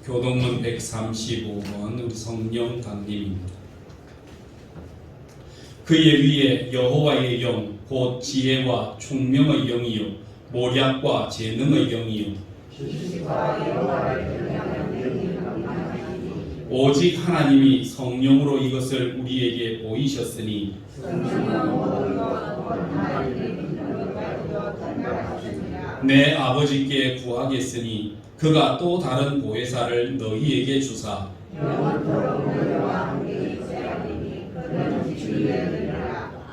교동문 135번 우리 성령 강림입니다. 그의 위에 여호와의 영 곧 지혜와 총명의 영이요 모략과 재능의 영이요 오직 하나님이 성령으로 이것을 우리에게 보이셨으니 내 아버지께 구하겠으니 그가 또 다른 보혜사를 너희에게 주사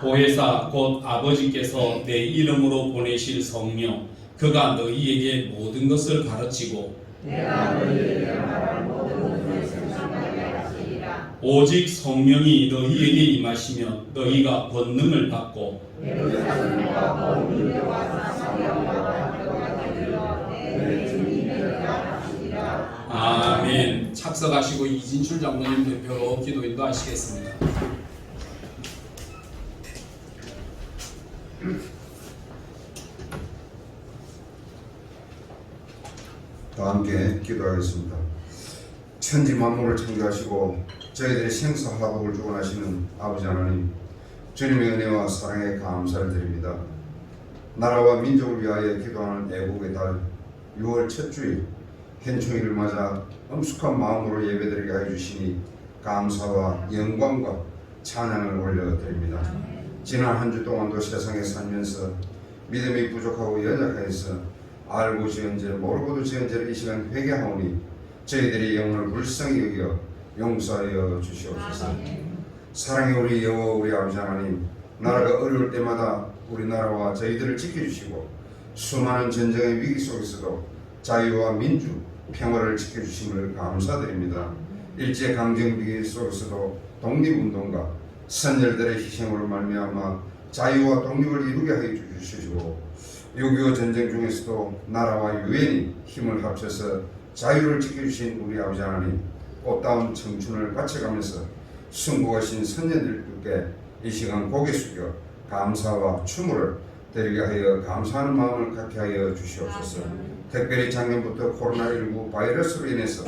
보혜사 곧 아버지께서 내 이름으로 보내실 성령 그가 너희에게 모든 것을 가르치고 오직 성령이 너희에게 임하시면 너희가 권능을 받고 아멘. 착석하시고 이진출 장로님 대표로 기도 인도하시겠습니다. 다 함께 기도하겠습니다. 천지 만물을 창조하시고 저희들의 생사화복을 주관하시는 아버지 하나님, 주님의 은혜와 사랑에 감사를 드립니다. 나라와 민족을 위하여 기도하는 애국의 달 6월 첫 주일 현충일을 맞아 엄숙한 마음으로 예배드리게 해주시니 감사와 영광과 찬양을 올려드립니다. 지난 한 주 동안도 세상에 살면서 믿음이 부족하고 연약해서 알고 지은 죄 모르고도 지은 죄를 이 시간 회개하오니 저희들이 영혼을 불쌍히 여겨 용서하여 주시옵소서. 사랑의 우리 여호와 우리 아버지 하나님, 나라가 어려울 때마다 우리나라와 저희들을 지켜주시고 수많은 전쟁의 위기 속에서도 자유와 민주, 평화를 지켜주심을 감사드립니다. 일제강점 위기 속에서도 독립운동가 선열들의 희생으로 말미암아 자유와 독립을 이루게 하여 주시고 6.25 전쟁 중에서도 나라와 유엔이 힘을 합쳐서 자유를 지켜주신 우리 아버지 하나님, 꽃다운 청춘을 바쳐가면서 순국하신 선녀들께 이 시간 고개 숙여 감사와 추모를 드리게 하여 감사하는 마음을 갖게 하여 주시옵소서. 특별히 작년부터 코로나19 바이러스로 인해서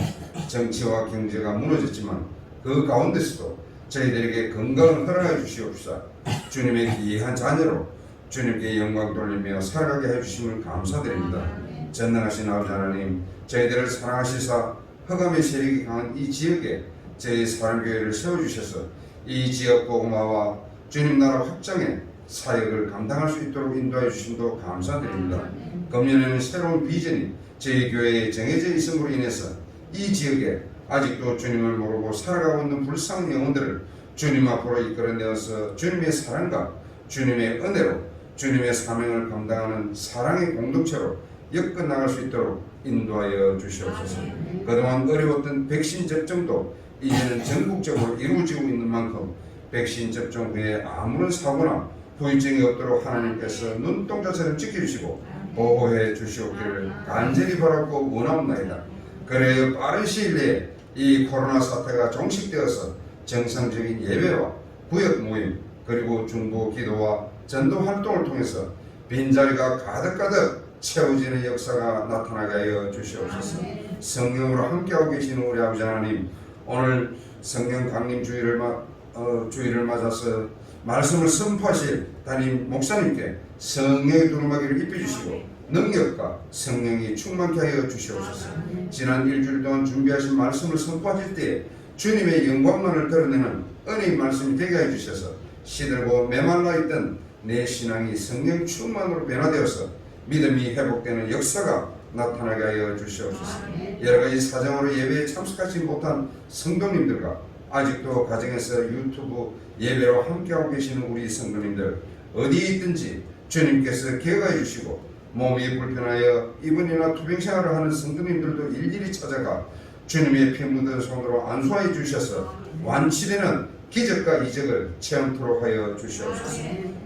정치와 경제가 무너졌지만 그 가운데서도 저희들에게 건강을 허락해 주시옵소서. 주님의 귀한 자녀로 주님께 영광 돌리며 살아가게 해주심을 감사드립니다. 전능하신 아버지 하나님, 저희들을 사랑하시사 허감의 세력이 강한 이 지역에 저희 사랑교회를 세워주셔서 이 지역 복음화와 주님 나라 확장의 사역을 감당할 수 있도록 인도해 주심도 감사드립니다. 금년에는 새로운 비전이 저희 교회에 정해져 있음으로 인해서 이 지역에 아직도 주님을 모르고 살아가고 있는 불쌍한 영혼들을 주님 앞으로 이끌어내어서 주님의 사랑과 주님의 은혜로 주님의 사명을 감당하는 사랑의 공동체로 엮어 나갈 수 있도록 인도하여 주시옵소서. 그동안 어려웠던 백신 접종도 이제는 전국적으로 이루어지고 있는 만큼 백신 접종 후에 아무런 사고나 후유증이 없도록 하나님께서 눈동자처럼 지켜주시고 보호해 주시옵기를 간절히 바라고 원하옵나이다. 그래야 빠른 시일 내에 이 코로나 사태가 종식되어서 정상적인 예배와 구역 모임 그리고 중보 기도와 전도 활동을 통해서 빈자리가 가득가득 채워지는 역사가 나타나게 하여 주시옵소서. 성령으로 함께하고 계시는 우리 아버지 하나님, 오늘 성령 강림 주일을 맞아서 말씀을 선포하실 담임 목사님께 성령의 두루마기를 입혀주시고 능력과 성령이 충만케 하여 주시옵소서. 지난 일주일 동안 준비하신 말씀을 선포하실 때에 주님의 영광만을 드러내는 은혜의 말씀이 되게 해 주셔서 시들고 메말라 있던 내 신앙이 성령 충만으로 변화되어서 믿음이 회복되는 역사가 나타나게 하여 주시옵소서. 여러가지 사정으로 예배에 참석하지 못한 성도님들과 아직도 가정에서 유튜브 예배로 함께하고 계시는 우리 성도님들 어디에 있든지 주님께서 기억하여 주시고 몸이 불편하여 입원이나 투병 생활을 하는 성도님들도 일일이 찾아가 주님의 피 묻은 손으로 안수하여 주셔서 완치되는 기적과 이적을 체험토록 하여 주시옵소서.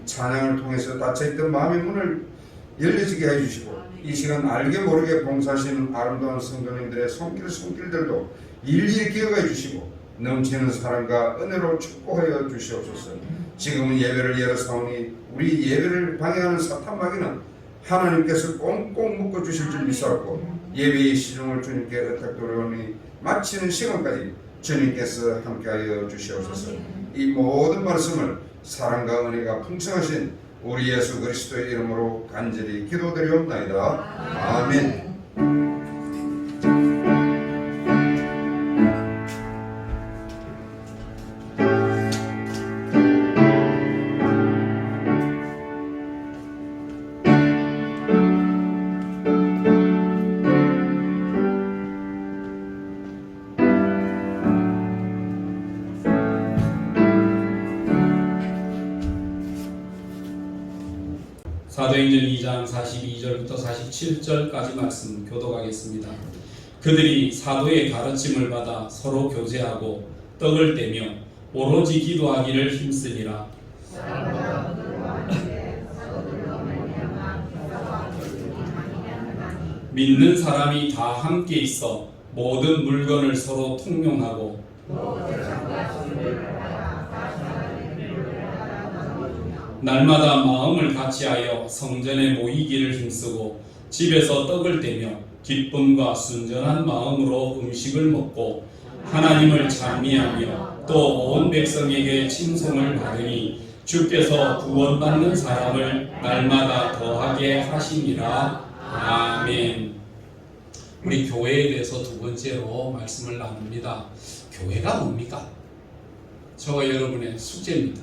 찬양을 통해서 닫혀있던 마음의 문을 열려지게 해주시고 이 시간 알게 모르게 봉사하시는 아름다운 성도님들의 손길들도 일일이 기억해 주시고 넘치는 사랑과 은혜로 축복하여 주시옵소서. 지금은 예배를 열어사오니 우리 예배를 방해하는 사탄 마귀는 하나님께서 꽁꽁 묶어 주실 줄 믿사옵고 예배의 시종을 주님께 의탁드리오니 마치는 시간까지 주님께서 함께하여 주시옵소서. 이 모든 말씀을 사랑과 은혜가 풍성하신 우리 예수 그리스도의 이름으로 간절히 기도드리옵나이다. 아멘. 사도행전 2장 42절부터 47절까지 말씀 교독하겠습니다. 그들이 사도의 가르침을 받아 서로 교제하고 떡을 떼며 오로지 기도하기를 힘쓰니라. 믿는 사람이 다 함께 있어 모든 물건을 서로 통용하고 날마다 마음을 같이하여 성전에 모이기를 힘쓰고 집에서 떡을 떼며 기쁨과 순전한 마음으로 음식을 먹고 하나님을 찬미하며 또 온 백성에게 칭송을 받으니 주께서 구원받는 사람을 날마다 더하게 하시니라. 아멘. 우리 교회에 대해서 두 번째로 말씀을 나눕니다. 교회가 뭡니까? 저와 여러분의 숙제입니다.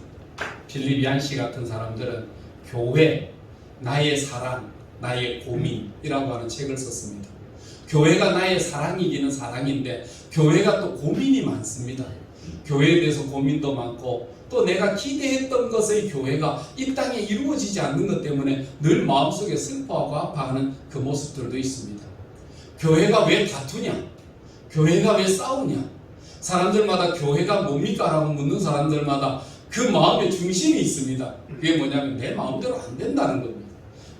필립 얀시 같은 사람들은 교회, 나의 사랑, 나의 고민이라고 하는 책을 썼습니다. 교회가 나의 사랑이기는 사랑인데 교회가 또 고민이 많습니다. 교회에 대해서 고민도 많고 또 내가 기대했던 것의 교회가 이 땅에 이루어지지 않는 것 때문에 늘 마음속에 슬퍼하고 아파하는 그 모습들도 있습니다. 교회가 왜 다투냐? 교회가 왜 싸우냐? 사람들마다 교회가 뭡니까? 라고 묻는 사람들마다 그 마음의 중심이 있습니다. 그게 뭐냐면 내 마음대로 안 된다는 겁니다.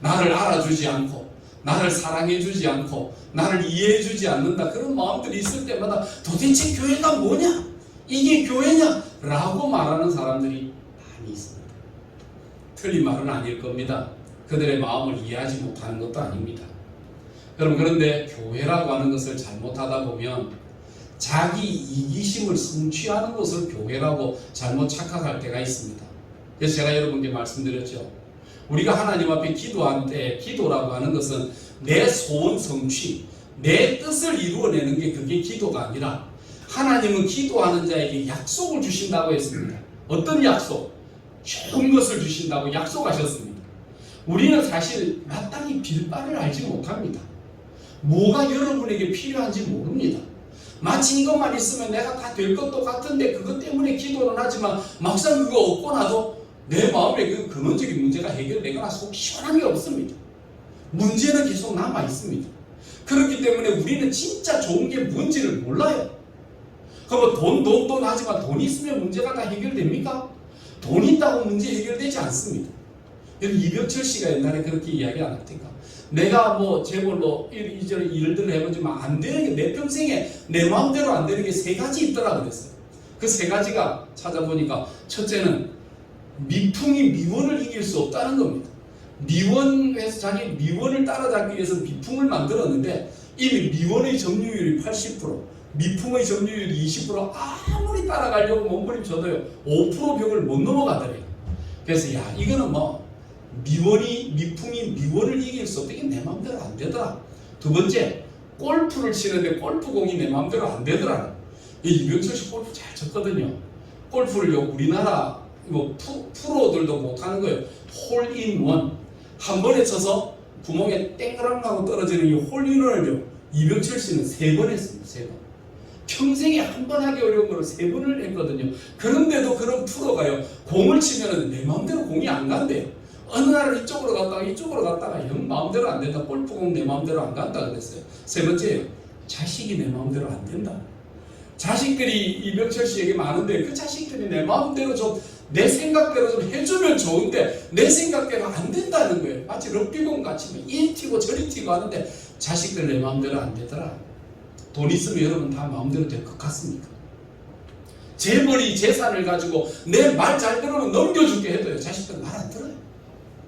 나를 알아주지 않고 나를 사랑해주지 않고 나를 이해해주지 않는다. 그런 마음들이 있을 때마다 도대체 교회가 뭐냐? 이게 교회냐? 라고 말하는 사람들이 많이 있습니다. 틀린 말은 아닐 겁니다. 그들의 마음을 이해하지 못하는 것도 아닙니다. 여러분, 그런데 교회라고 하는 것을 잘못하다 보면 자기 이기심을 성취하는 것을 교회라고 잘못 착각할 때가 있습니다. 그래서 제가 여러분께 말씀드렸죠. 우리가 하나님 앞에 기도할 때 기도라고 하는 것은 내 소원 성취, 내 뜻을 이루어내는 게 그게 기도가 아니라 하나님은 기도하는 자에게 약속을 주신다고 했습니다. 어떤 약속? 좋은 것을 주신다고 약속하셨습니다. 우리는 사실 마땅히 빌바를 알지 못합니다. 뭐가 여러분에게 필요한지 모릅니다. 마치 이것만 있으면 내가 다 될 것도 같은데 그것 때문에 기도는 하지만 막상 그거 얻고 나도 내 마음에 그 근원적인 문제가 해결되거나 속 시원한 게 없습니다. 문제는 계속 남아 있습니다. 그렇기 때문에 우리는 진짜 좋은 게 뭔지를 몰라요. 그럼 돈 하지만 돈 있으면 문제가 다 해결됩니까? 돈 있다고 문제 해결되지 않습니다. 여기 이병철 씨가 옛날에 그렇게 이야기 안 했던가? 내가 뭐 재벌로 이런 일들을 해보지만 안 되는 게 내 평생에 내 마음대로 안 되는 게 세 가지 있더라 그랬어요. 그 세 가지가 찾아보니까 첫째는 미풍이 미원을 이길 수 없다는 겁니다. 미원에서 자기 미원을 따라잡기 위해서 미풍을 만들었는데 이미 미원의 점유율이 80%, 미풍의 점유율이 20%, 아무리 따라가려고 몸부림쳐도요 5% 벽을 못 넘어가더래요. 그래서 야 이거는 뭐 미풍이 미원을 이길 수 없다. 이게 내 마음대로 안 되더라. 두 번째, 골프를 치는데 골프공이 내 마음대로 안 되더라. 이병철 씨 골프 잘 쳤거든요. 골프를요 우리나라 프로들도 못하는 거예요. 홀인원 한 번에 쳐서 구멍에 땡그랑 하고 떨어지는 이 홀인원을요 이병철 씨는 3번 했습니다. 3번. 평생에 한 번 하기 어려운 걸 3번을 했거든요. 그런데도 그런 프로가요 공을 치면 내 마음대로 공이 안 간대요. 어느 날은 이쪽으로 갔다가 영 마음대로 안 된다. 골프공 내 마음대로 안 간다 그랬어요. 세 번째요, 자식이 내 마음대로 안 된다. 자식들이 이병철 씨에게 많은데 그 자식들이 내 마음대로 내 생각대로 좀 해주면 좋은데 내 생각대로 안 된다는 거예요. 마치 럭비공 같이 이리 튀고 저리 튀고 하는데 자식들 내 마음대로 안 되더라. 돈 있으면 여러분 다 마음대로 될 것 같습니까? 재벌이 재산을 가지고 내 말 잘 들으면 넘겨줄게 해도요 자식들 말 안 들어요.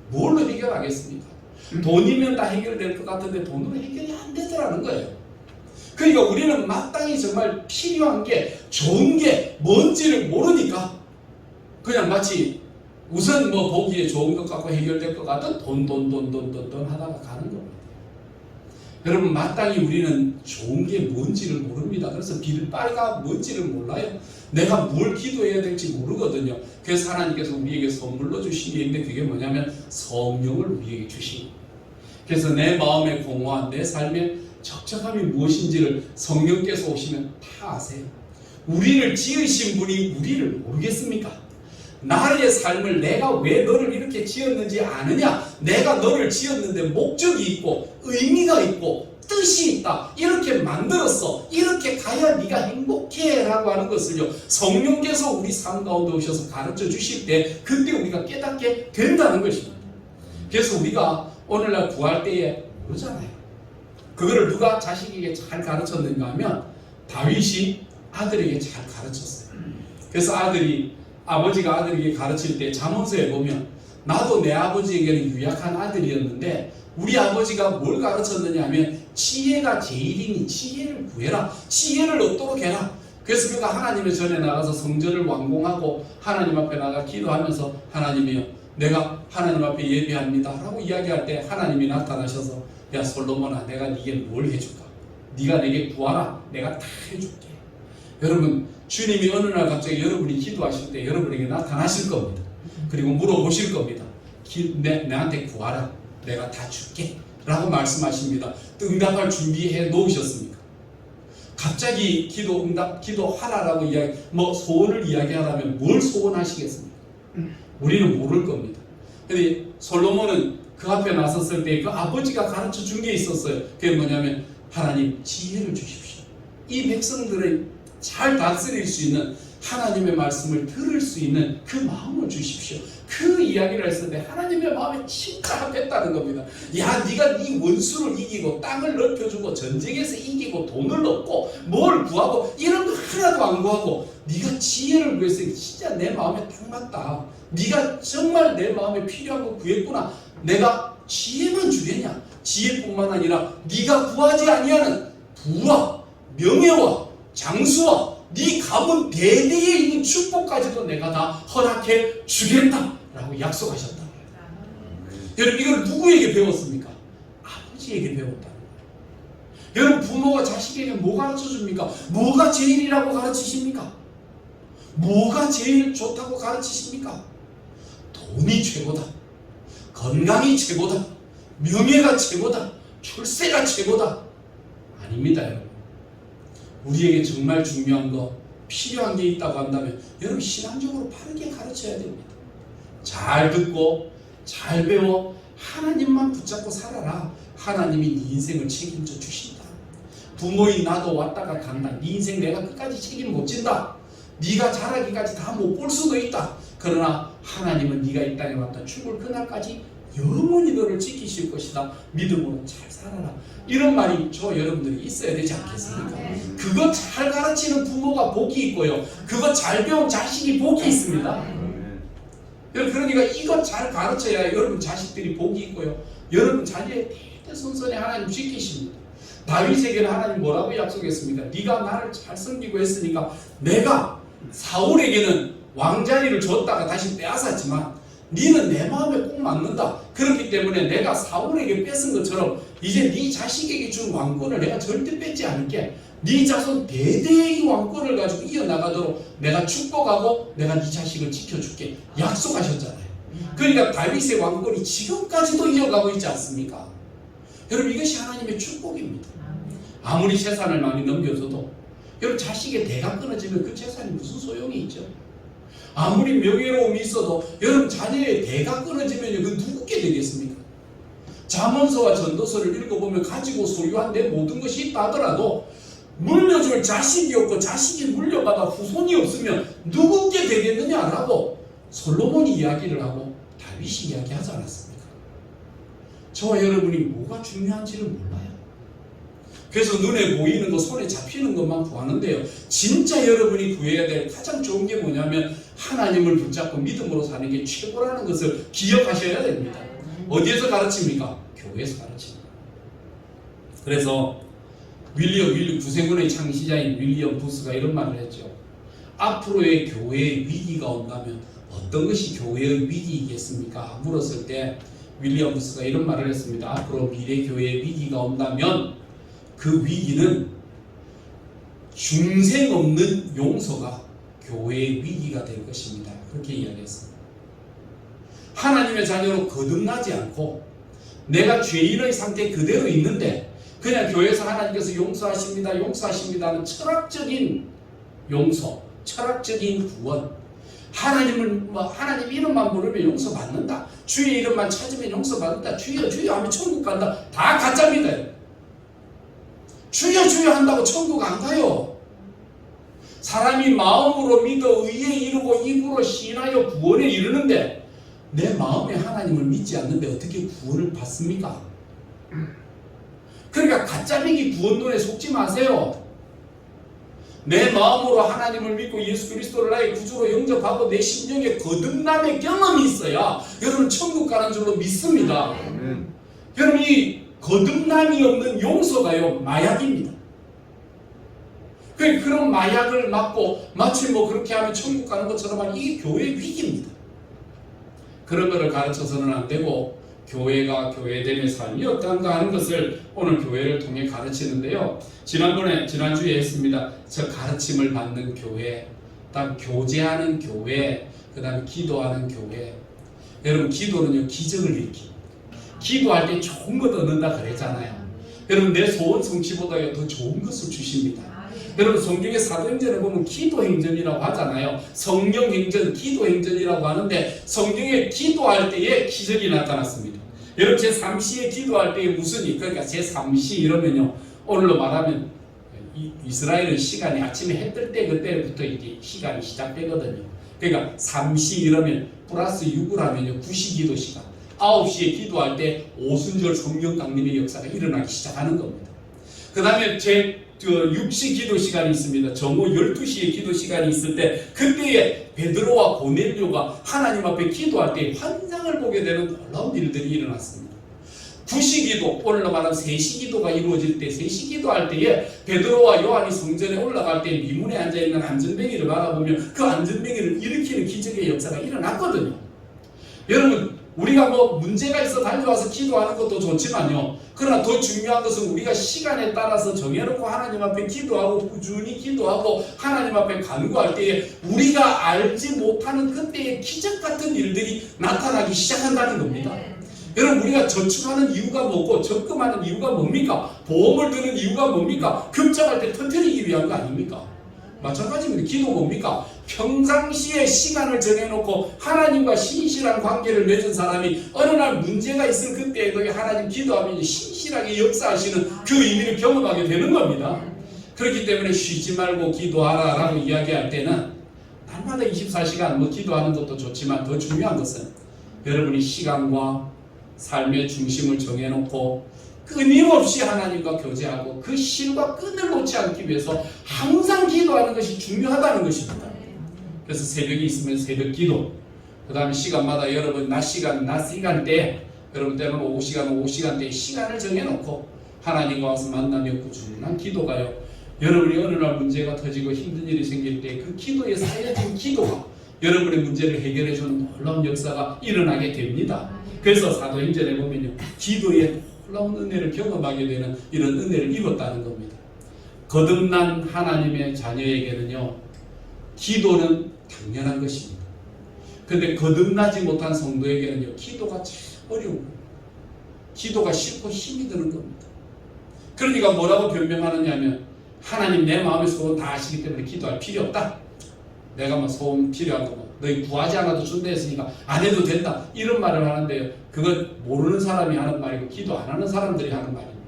뭘로 해결하겠습니까? 돈이면 다 해결될 것 같은데 돈으로 해결이 안 되더라는 거예요. 그러니까 우리는 마땅히 정말 필요한 게 좋은 게 뭔지를 모르니까 그냥 마치 우선 뭐 보기에 좋은 것 같고 해결될 것 같은 돈 하다가 가는 겁니다. 여러분 마땅히 우리는 좋은 게 뭔지를 모릅니다. 그래서 빌바가 뭔지를 몰라요. 내가 뭘 기도해야 될지 모르거든요. 그래서 하나님께서 우리에게 선물로 주신 게 있는데 그게 뭐냐면 성령을 우리에게 주신 거예요. 그래서 내 마음의 공허한 내 삶의 적적함이 무엇인지를 성령께서 오시면 다 아세요. 우리를 지으신 분이 우리를 모르겠습니까? 나의 삶을 내가 왜 너를 이렇게 지었는지 아느냐? 내가 너를 지었는데 목적이 있고 의미가 있고 뜻이 있다. 이렇게 만들었어. 이렇게 가야 네가 행복해 라고 하는 것을요 성령께서 우리 삶 가운데 오셔서 가르쳐 주실 때 그때 우리가 깨닫게 된다는 것입니다. 그래서 우리가 오늘날 구할 때에 모르잖아요. 그거를 누가 자식에게 잘 가르쳤는가 하면 다윗이 아들에게 잘 가르쳤어요. 그래서 아버지가 아들에게 가르칠 때 잠언서에 보면 나도 내 아버지에게는 유약한 아들이었는데 우리 아버지가 뭘 가르쳤느냐 하면 지혜가 제일이니 지혜를 구해라. 지혜를 얻도록 해라. 그래서 그가 하나님의 전에 나가서 성전을 완공하고 하나님 앞에 나가 기도하면서 하나님이여 내가 하나님 앞에 예배합니다 라고 이야기할 때 하나님이 나타나셔서 야 솔로몬아 내가 네게 뭘 해줄까? 네가 내게 구하라. 내가 다 해줄게. 여러분 주님이 어느 날 갑자기 여러분이 기도하실 때 여러분에게 나타나실 겁니다. 그리고 물어보실 겁니다. 내한테 구하라. 내가 다 줄게 라고 말씀하십니다. 응답할 준비해 놓으셨습니까? 갑자기 기도하라라고 소원을 이야기하라면 뭘 소원하시겠습니까? 우리는 모를 겁니다. 근데 솔로몬은 그 앞에 나섰을 때 그 아버지가 가르쳐 준 게 있었어요. 그게 뭐냐면 하나님 지혜를 주십시오. 이 백성들을 잘 다스릴 수 있는 하나님의 말씀을 들을 수 있는 그 마음을 주십시오. 그 이야기를 했을 때 하나님의 마음에 침착했다는 겁니다. 야 네가 네 원수를 이기고 땅을 넓혀주고 전쟁에서 이기고 돈을 얻고 뭘 구하고 이런 거 하나도 안 구하고 네가 지혜를 구했으니 진짜 내 마음에 딱 맞다. 네가 정말 내 마음에 필요한 거 구했구나. 내가 지혜만 주겠냐? 지혜뿐만 아니라 네가 구하지 아니하는 부와 명예와 장수와 네 가문 대대에 있는 축복까지도 내가 다 허락해 주겠다라고 약속하셨다. 여러분 이걸 누구에게 배웠습니까? 아버지에게 배웠다는 거예요. 여러분 부모가 자식에게 뭐 가르쳐 줍니까? 뭐가 제일이라고 가르치십니까? 뭐가 제일 좋다고 가르치십니까? 돈이 최고다. 건강이 최고다. 명예가 최고다. 출세가 최고다. 아닙니다 여러분. 우리에게 정말 중요한 거 필요한 게 있다고 한다면 여러분 신앙적으로 바르게 가르쳐야 됩니다. 잘 듣고 잘 배워 하나님만 붙잡고 살아라. 하나님이 네 인생을 책임져 주신다. 부모인 나도 왔다가 간다. 네 인생 내가 끝까지 책임 못 진다. 네가 자라기까지 다 못 볼 수도 있다. 그러나 하나님은 네가 이 땅에 왔다 죽을 그날까지 영원히 너를 지키실 것이다. 믿음으로 잘 살아라. 이런 말이 저 여러분들이 있어야 되지 않겠습니까? 그거 잘 가르치는 부모가 복이 있고요. 그거 잘 배운 자식이 복이 있습니다. 그러니까 이거 잘 가르쳐야 여러분 자식들이 복이 있고요. 여러분 자녀의 대대손손에 하나님 지키십니다. 다윗에게는 하나님 뭐라고 약속했습니까? 네가 나를 잘 섬기고 했으니까 내가 사울에게는 왕자리를 줬다가 다시 빼앗았지만 네는 내 마음에 꼭 맞는다. 그렇기 때문에 내가 사울에게 뺏은 것처럼 이제 네 자식에게 준 왕권을 내가 절대 뺏지 않을게. 네 자손 대대의 이 왕권을 가지고 이어나가도록 내가 축복하고 내가 네 자식을 지켜줄게. 약속하셨잖아요. 그러니까 다윗의 왕권이 지금까지도 이어가고 있지 않습니까? 여러분 이것이 하나님의 축복입니다. 아무리 재산을 많이 넘겨줘도 여러분 자식의 대가 끊어지면 그 재산이 무슨 소용이 있죠? 아무리 명예로움이 있어도 여러분 자녀의 대가 끊어지면 그 누구게 되겠습니까? 잠언서와 전도서를 읽어보면 가지고 소유한 내 모든 것이 있다 하더라도 물려줄 자식이 없고 자식이 물려받아 후손이 없으면 누구게 되겠느냐라고 솔로몬이 이야기를 하고 다윗이 이야기하지 않았습니까? 저와 여러분이 뭐가 중요한지를 몰라요. 그래서 눈에 보이는 거 손에 잡히는 것만 구하는데요. 진짜 여러분이 구해야 될 가장 좋은 게 뭐냐면 하나님을 붙잡고 믿음으로 사는 게 최고라는 것을 기억하셔야 됩니다. 어디에서 가르칩니까? 교회에서 가르칩니다. 그래서 윌리엄 구세군의 창시자인 윌리엄 부스가 이런 말을 했죠. 앞으로의 교회의 위기가 온다면 어떤 것이 교회의 위기이겠습니까? 물었을 때 윌리엄 부스가 이런 말을 했습니다. 앞으로 미래 교회의 위기가 온다면 그 위기는 중생 없는 용서가 교회의 위기가 될 것입니다. 그렇게 이야기했습니다. 하나님의 자녀로 거듭나지 않고 내가 죄인의 상태 그대로 있는데 그냥 교회에서 하나님께서 용서하십니다, 용서하십니다 하는 철학적인 용서, 철학적인 구원, 하나님 이름만 부르면 용서받는다, 주의 이름만 찾으면 용서받는다, 주여 주여 하면 천국 간다, 다 가짜입니다. 주여 주여 한다고 천국 안 가요. 사람이 마음으로 믿어 의에 이르고 입으로 신하여 구원에 이르는데 내 마음에 하나님을 믿지 않는데 어떻게 구원을 받습니까? 그러니까 가짜미기 구원론에 속지 마세요. 내 마음으로 하나님을 믿고 예수 그리스도를 나의 구주로 영접하고 내 심령에 거듭남의 경험이 있어야 여러분 천국 가는 줄로 믿습니다. 여러분 이 거듭남이 없는 용서가요 마약입니다. 그런 마약을 맞고 마치 그렇게 하면 천국 가는 것처럼 하면 이게 교회의 위기입니다. 그런 것을 가르쳐서는 안 되고 교회가 교회됨의 삶이 어떠한가 하는 것을 오늘 교회를 통해 가르치는데요. 지난주에 했습니다. 저 가르침을 받는 교회, 그다음 교제하는 교회, 그다음에 기도하는 교회. 여러분 기도는요 기적을 일으킵니다. 기도할 때 좋은 것 얻는다 그랬잖아요. 여러분 내 소원 성취보다 더 좋은 것을 주십니다. 여러분 성경의 사도행전에 보면 기도행전이라고 하잖아요. 성령행전, 기도행전이라고 하는데 성경에 기도할 때에 기적이 나타났습니다. 여러분 제3시에 기도할 때에 그러니까 제3시 이러면요 오늘로 말하면 이스라엘은 시간이 아침에 해 뜰 때 그때부터 이제 시간이 시작되거든요. 그러니까 3시 이러면 플러스 6을 하면요 9시 기도 시간, 9시에 기도할 때 오순절 성령 강림의 역사가 일어나기 시작하는 겁니다. 그 다음에 제 6시 기도 시간이 있습니다. 정오 12시에 기도 시간이 있을 때 그때에 베드로와 고넬료가 하나님 앞에 기도할 때 환상을 보게 되는 놀라운 일들이 일어났습니다. 9시 기도, 오늘로 말하면 3시 기도가 이루어질 때 3시 기도할 때에 베드로와 요한이 성전에 올라갈 때 미문에 앉아있는 안전뱅이를 바라보며 그 안전뱅이를 일으키는 기적의 역사가 일어났거든요. 여러분 우리가 문제가 있어 달려와서 기도하는 것도 좋지만요. 그러나 더 중요한 것은 우리가 시간에 따라서 정해놓고 하나님 앞에 기도하고 꾸준히 기도하고 하나님 앞에 간구할 때에 우리가 알지 못하는 그때의 기적 같은 일들이 나타나기 시작한다는 겁니다. 여러분 우리가 저축하는 이유가 뭐고 적금하는 이유가 뭡니까? 보험을 드는 이유가 뭡니까? 급작할 때 터뜨리기 위한 거 아닙니까? 마찬가지입니다. 기도 뭡니까? 평상시에 시간을 정해놓고 하나님과 신실한 관계를 맺은 사람이 어느 날 문제가 있을 그때에도 하나님 기도하면 신실하게 역사하시는 그 의미를 경험하게 되는 겁니다. 그렇기 때문에 쉬지 말고 기도하라 라고 이야기할 때는 날마다 24시간 기도하는 것도 좋지만 더 중요한 것은 여러분이 시간과 삶의 중심을 정해놓고 끊임없이 하나님과 교제하고 그 실과 끈을 놓지 않기 위해서 항상 기도하는 것이 중요하다는 것입니다. 그래서 새벽이 있으면 새벽 기도, 그 다음에 시간마다 여러분 낮 시간대에 여러분 때는 오후 시간대에 시간을 정해놓고 하나님과 와서 만나며 꾸준한 기도가요. 여러분이 어느 날 문제가 터지고 힘든 일이 생길 때 그 기도에 쌓여진 기도가 여러분의 문제를 해결해주는 놀라운 역사가 일어나게 됩니다. 그래서 사도행전에 보면요 기도에 놀라운 은혜를 경험하게 되는 이런 은혜를 입었다는 겁니다. 거듭난 하나님의 자녀에게는요 기도는 당연한 것입니다. 그런데 거듭나지 못한 성도에게는요 기도가 참 어려운 거예요. 기도가 싫고 힘이 드는 겁니다. 그러니까 뭐라고 변명하느냐면 하나님 내 마음의 소원 다 아시기 때문에 기도할 필요 없다. 내가 소원 필요한 거 너희 구하지 않아도 준다 했으니까 안 해도 된다 이런 말을 하는데요 그건 모르는 사람이 하는 말이고 기도 안 하는 사람들이 하는 말입니다.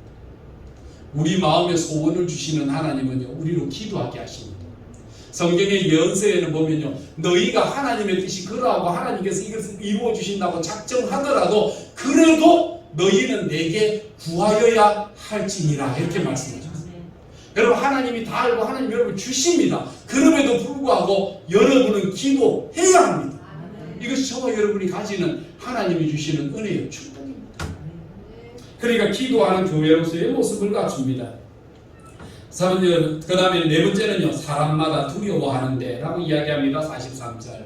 우리 마음에 소원을 주시는 하나님은요 우리로 기도하게 하십니다. 성경의 예언서에는 보면요 너희가 하나님의 뜻이 그러하고 하나님께서 이것을 이루어 주신다고 작정하더라도 그래도 너희는 내게 구하여야 할지니라 이렇게 말씀하셨어요. 여러분 하나님이 다 알고 하나님 여러분 주십니다. 그럼에도 불구하고 여러분은 기도해야 합니다. 이것이 저와 여러분이 가지는 하나님이 주시는 은혜의 축복입니다. 그러니까 기도하는 교회로서의 모습을 갖춥니다. 그 다음에 네 번째는요, 사람마다 두려워하는데 라고 이야기합니다. 43절.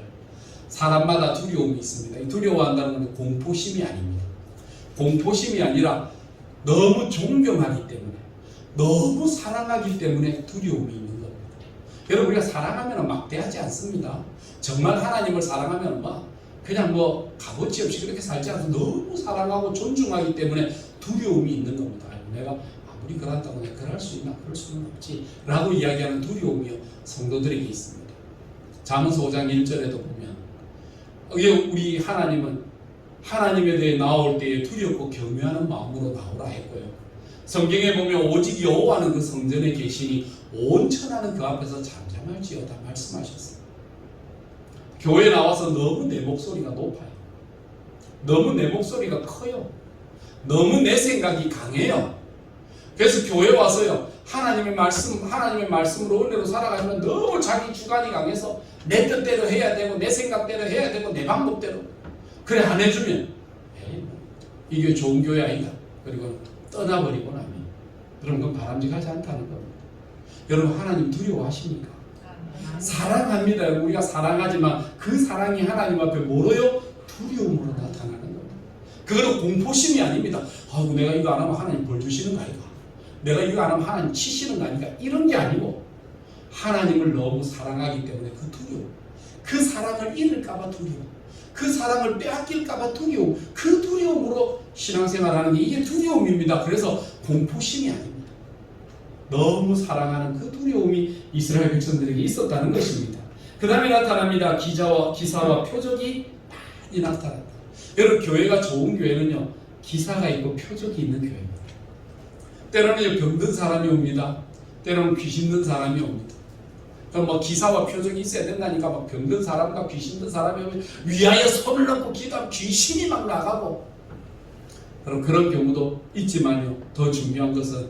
사람마다 두려움이 있습니다. 두려워한다는 건 공포심이 아닙니다. 공포심이 아니라 너무 존경하기 때문에, 너무 사랑하기 때문에 두려움이 있는 겁니다. 여러분, 우리가 사랑하면 막대하지 않습니다. 정말 하나님을 사랑하면 그냥 값어치 없이 그렇게 살지 않아서 너무 사랑하고 존중하기 때문에 두려움이 있는 겁니다. 내가 아무리 그렇다고 내가 그럴 수 있나? 그럴 수는 없지 라고 이야기하는 두려움이 성도들에게 있습니다. 잠언서 5장 1절에도 보면 우리 하나님은 하나님에 대해 나올 때에 두렵고 경외하는 마음으로 나오라 했고요. 성경에 보면 오직 여호와는 그 성전에 계시니 온 천하는 그 앞에서 잠잠할지어다 말씀하셨어요. 교회에 나와서 너무 내 목소리가 높아요. 너무 내 목소리가 커요. 너무 내 생각이 강해요. 그래서 교회 와서요, 하나님의 말씀으로 은혜로 살아가면 너무 자기 주관이 강해서 내 뜻대로 해야 되고 내 생각대로 해야 되고 내 방법대로, 그래 안 해주면 이게 좋은 교회 아니다, 그리고 떠나버리고 나면 그런 건 바람직하지 않다는 겁니다. 여러분, 하나님 두려워하십니까? 사랑합니다. 우리가 사랑하지만 그 사랑이 하나님 앞에 뭐로요? 두려움으로 나타나는 겁니다. 그거는 공포심이 아닙니다. 아이고, 내가 이거 안 하면 하나님 벌 주시는 거 아닌가? 내가 이거 안 하면 하나님 치시는 거 아닌가? 이런 게 아니고 하나님을 너무 사랑하기 때문에 그 두려움, 그 사랑을 잃을까봐 두려움, 그 사랑을 빼앗길까봐 두려움, 그 두려움으로 신앙생활하는 게 이게 두려움입니다. 그래서 공포심이 아닙니다. 너무 사랑하는 그 두려움이 이스라엘 백성들에게 있었다는 것입니다. 그 다음에 나타납니다. 기사와 표적이 많이 나타난다. 여러분, 교회가 좋은 교회는요, 기사가 있고 표적이 있는 교회입니다. 때로는 병든 사람이 옵니다. 때로는 귀신 든 사람이 옵니다. 그럼 기사와 표적이 있어야 된다니까 병든 사람과 귀신 든 사람이 오면 위하여 손을 넣고 기도하면 귀신이 막 나가고, 그럼 그런 경우도 있지만요, 더 중요한 것은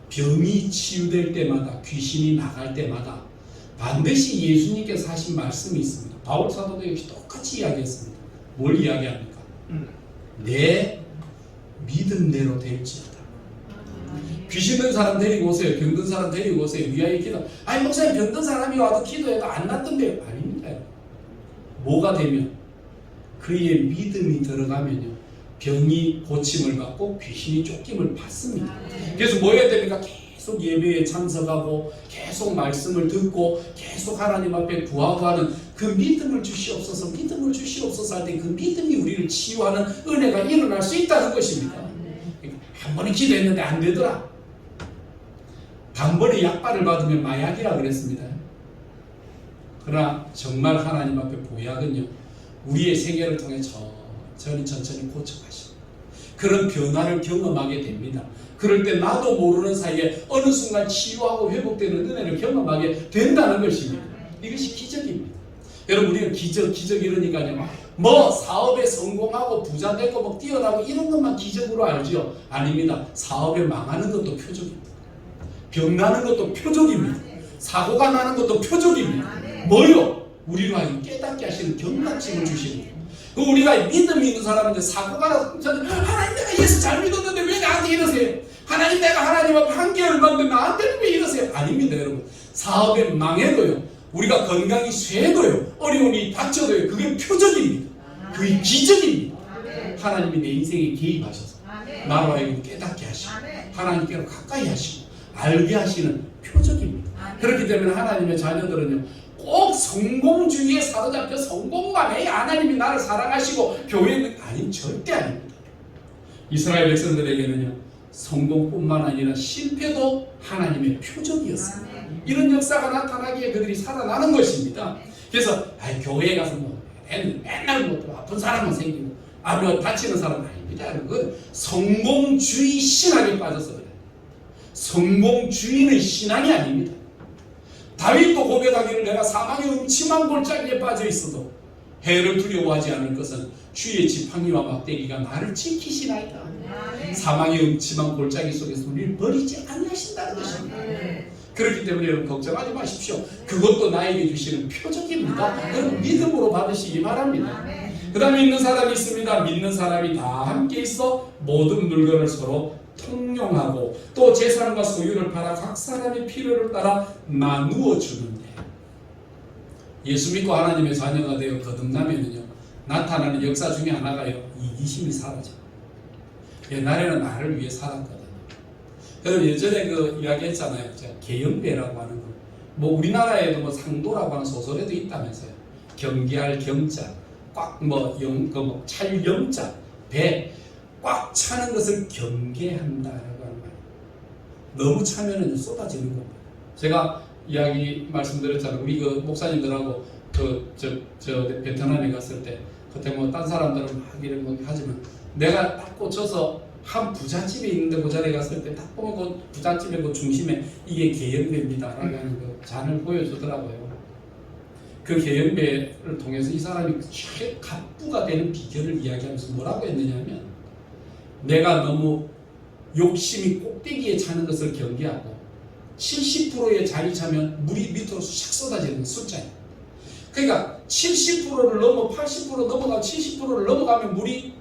병이 치유될 때마다, 귀신이 나갈 때마다 반드시 예수님께서 하신 말씀이 있습니다. 바울 사도도 역시 똑같이 이야기했습니다. 뭘 이야기합니까? 내 믿음대로 될지어다. 귀신 든 사람 데리고 오세요. 병든 사람 데리고 오세요. 위하여 기도. 아니, 목사님, 병든 사람이 와도 기도해도 안 낫던데요. 아닙니다. 뭐가 되면? 그의 믿음이 들어가면요, 병이 고침을 받고 귀신이 쫓김을 받습니다. 그래서 뭐 해야 됩니까? 계속 예배에 참석하고 계속 말씀을 듣고 계속 하나님 앞에 구하고 하는 그 믿음을 주시옵소서, 믿음을 주시옵소서 할 때 그 믿음이 우리를 치유하는 은혜가 일어날 수 있다는 것입니다. 한 번에 기도했는데 안 되더라. 단번에 약발을 받으면 마약이라 그랬습니다. 그러나 정말 하나님 앞에 보약은요, 우리의 생애를 통해 천천히 고쳐가시고 그런 변화를 경험하게 됩니다. 그럴 때 나도 모르는 사이에 어느 순간 치유하고 회복되는 은혜를 경험하게 된다는 것입니다. 이것이 기적입니다. 여러분, 우리는 기적 이러니까요, 사업에 성공하고 부자 되고 뛰어나고 이런 것만 기적으로 알죠? 아닙니다. 사업에 망하는 것도 표적입니다. 병 나는 것도 표적입니다. 사고가 나는 것도 표적입니다. 뭐요? 우리로 하여금 깨닫게 하시는 경각심을 주시는 거예요. 우리가 믿음이 있는 사람인데 사고가 나서 하나님, 내가 예수 잘 믿었는데 왜 나한테 이러세요? 하나님, 내가 하나님 앞에 한계를 받는데 나한테는 왜 이러세요? 아닙니다. 여러분, 사업에 망해도요, 우리가 건강이 쇠해도요, 어려움이 닥쳐도요, 그게 표적입니다. 그게 기적입니다. 하나님이 내 인생에 개입하셔서 나로 하여금 깨닫게 하시고 하나님께로 가까이 하시고 알게 하시는 표적입니다. 그렇기 때문에 하나님의 자녀들은요, 꼭 성공주의에 사로잡혀 성공만 해야 하나님이 나를 사랑하시고 교회는 절대 아닙니다. 이스라엘 백성들에게는요, 성공뿐만 아니라 실패도 하나님의 표적이었습니다. 이런 역사가 나타나기에 그들이 살아나는 것입니다. 그래서 교회에 가서 맨날 아픈 사람만 생기고 다치는 사람은 아닙니다. 그건 성공주의 신학에 빠져서 그래요. 성공주의는 신앙이 아닙니다. 다윗도 고백하기를 내가 사망의 음침한 골짜기에 빠져 있어도 해를 두려워하지 않을 것은 주의 지팡이와 막대기가 나를 지키시나이다. 사망의 음침한 골짜기 속에서 우리를 버리지 않으신다는 것입니다. 그렇기 때문에 여러분, 걱정하지 마십시오. 그것도 나에게 주시는 표적입니다. 여러분, 믿음으로 받으시기 바랍니다. 그 다음에 있는 사람이 있습니다. 믿는 사람이 다 함께 있어 모든 물건을 서로 통용하고 또 재산과 소유를 팔아 각 사람의 필요를 따라 나누어 주는데, 예수 믿고 하나님의 자녀가 되어 거듭나면은요, 나타나는 역사 중에 하나가요, 이기심이 사라져. 옛날에는 나를 위해 살았거든요. 여러분 예전에 그 이야기했잖아요. 제가 계영배라고 하는 거. 뭐 우리나라에도 뭐 상도라고 하는 소설에도 있다면서요. 경계할 경자, 꽉 찰영자, 배 꽉 차는 것을 경계한다라고 하는 말이에요. 너무 차면은 쏟아지는 겁니다. 제가 이야기 말씀드렸잖아요. 우리 그 목사님들하고 저 베트남에 갔을 때 그때 뭐 딴 사람들은 막 이런 거 하지만 내가 딱 꽂혀서 한 부잣집에 있는데 그 자리에 갔을 때 딱 보면 그 부잣집의 그 중심에 이게 계영배입니다라고 하는 그 잔을 보여주더라고요. 그 계영배를 통해서 이 사람이 최갑부가 되는 비결을 이야기하면서 뭐라고 했느냐면, 내가 너무 욕심이 꼭대기에 차는 것을 경계하고 70%의 자리 차면 물이 밑으로 샥 쏟아지는 숫자예요. 그러니까 70%를 넘어 80% 넘어가고 70%를 넘어가면 물이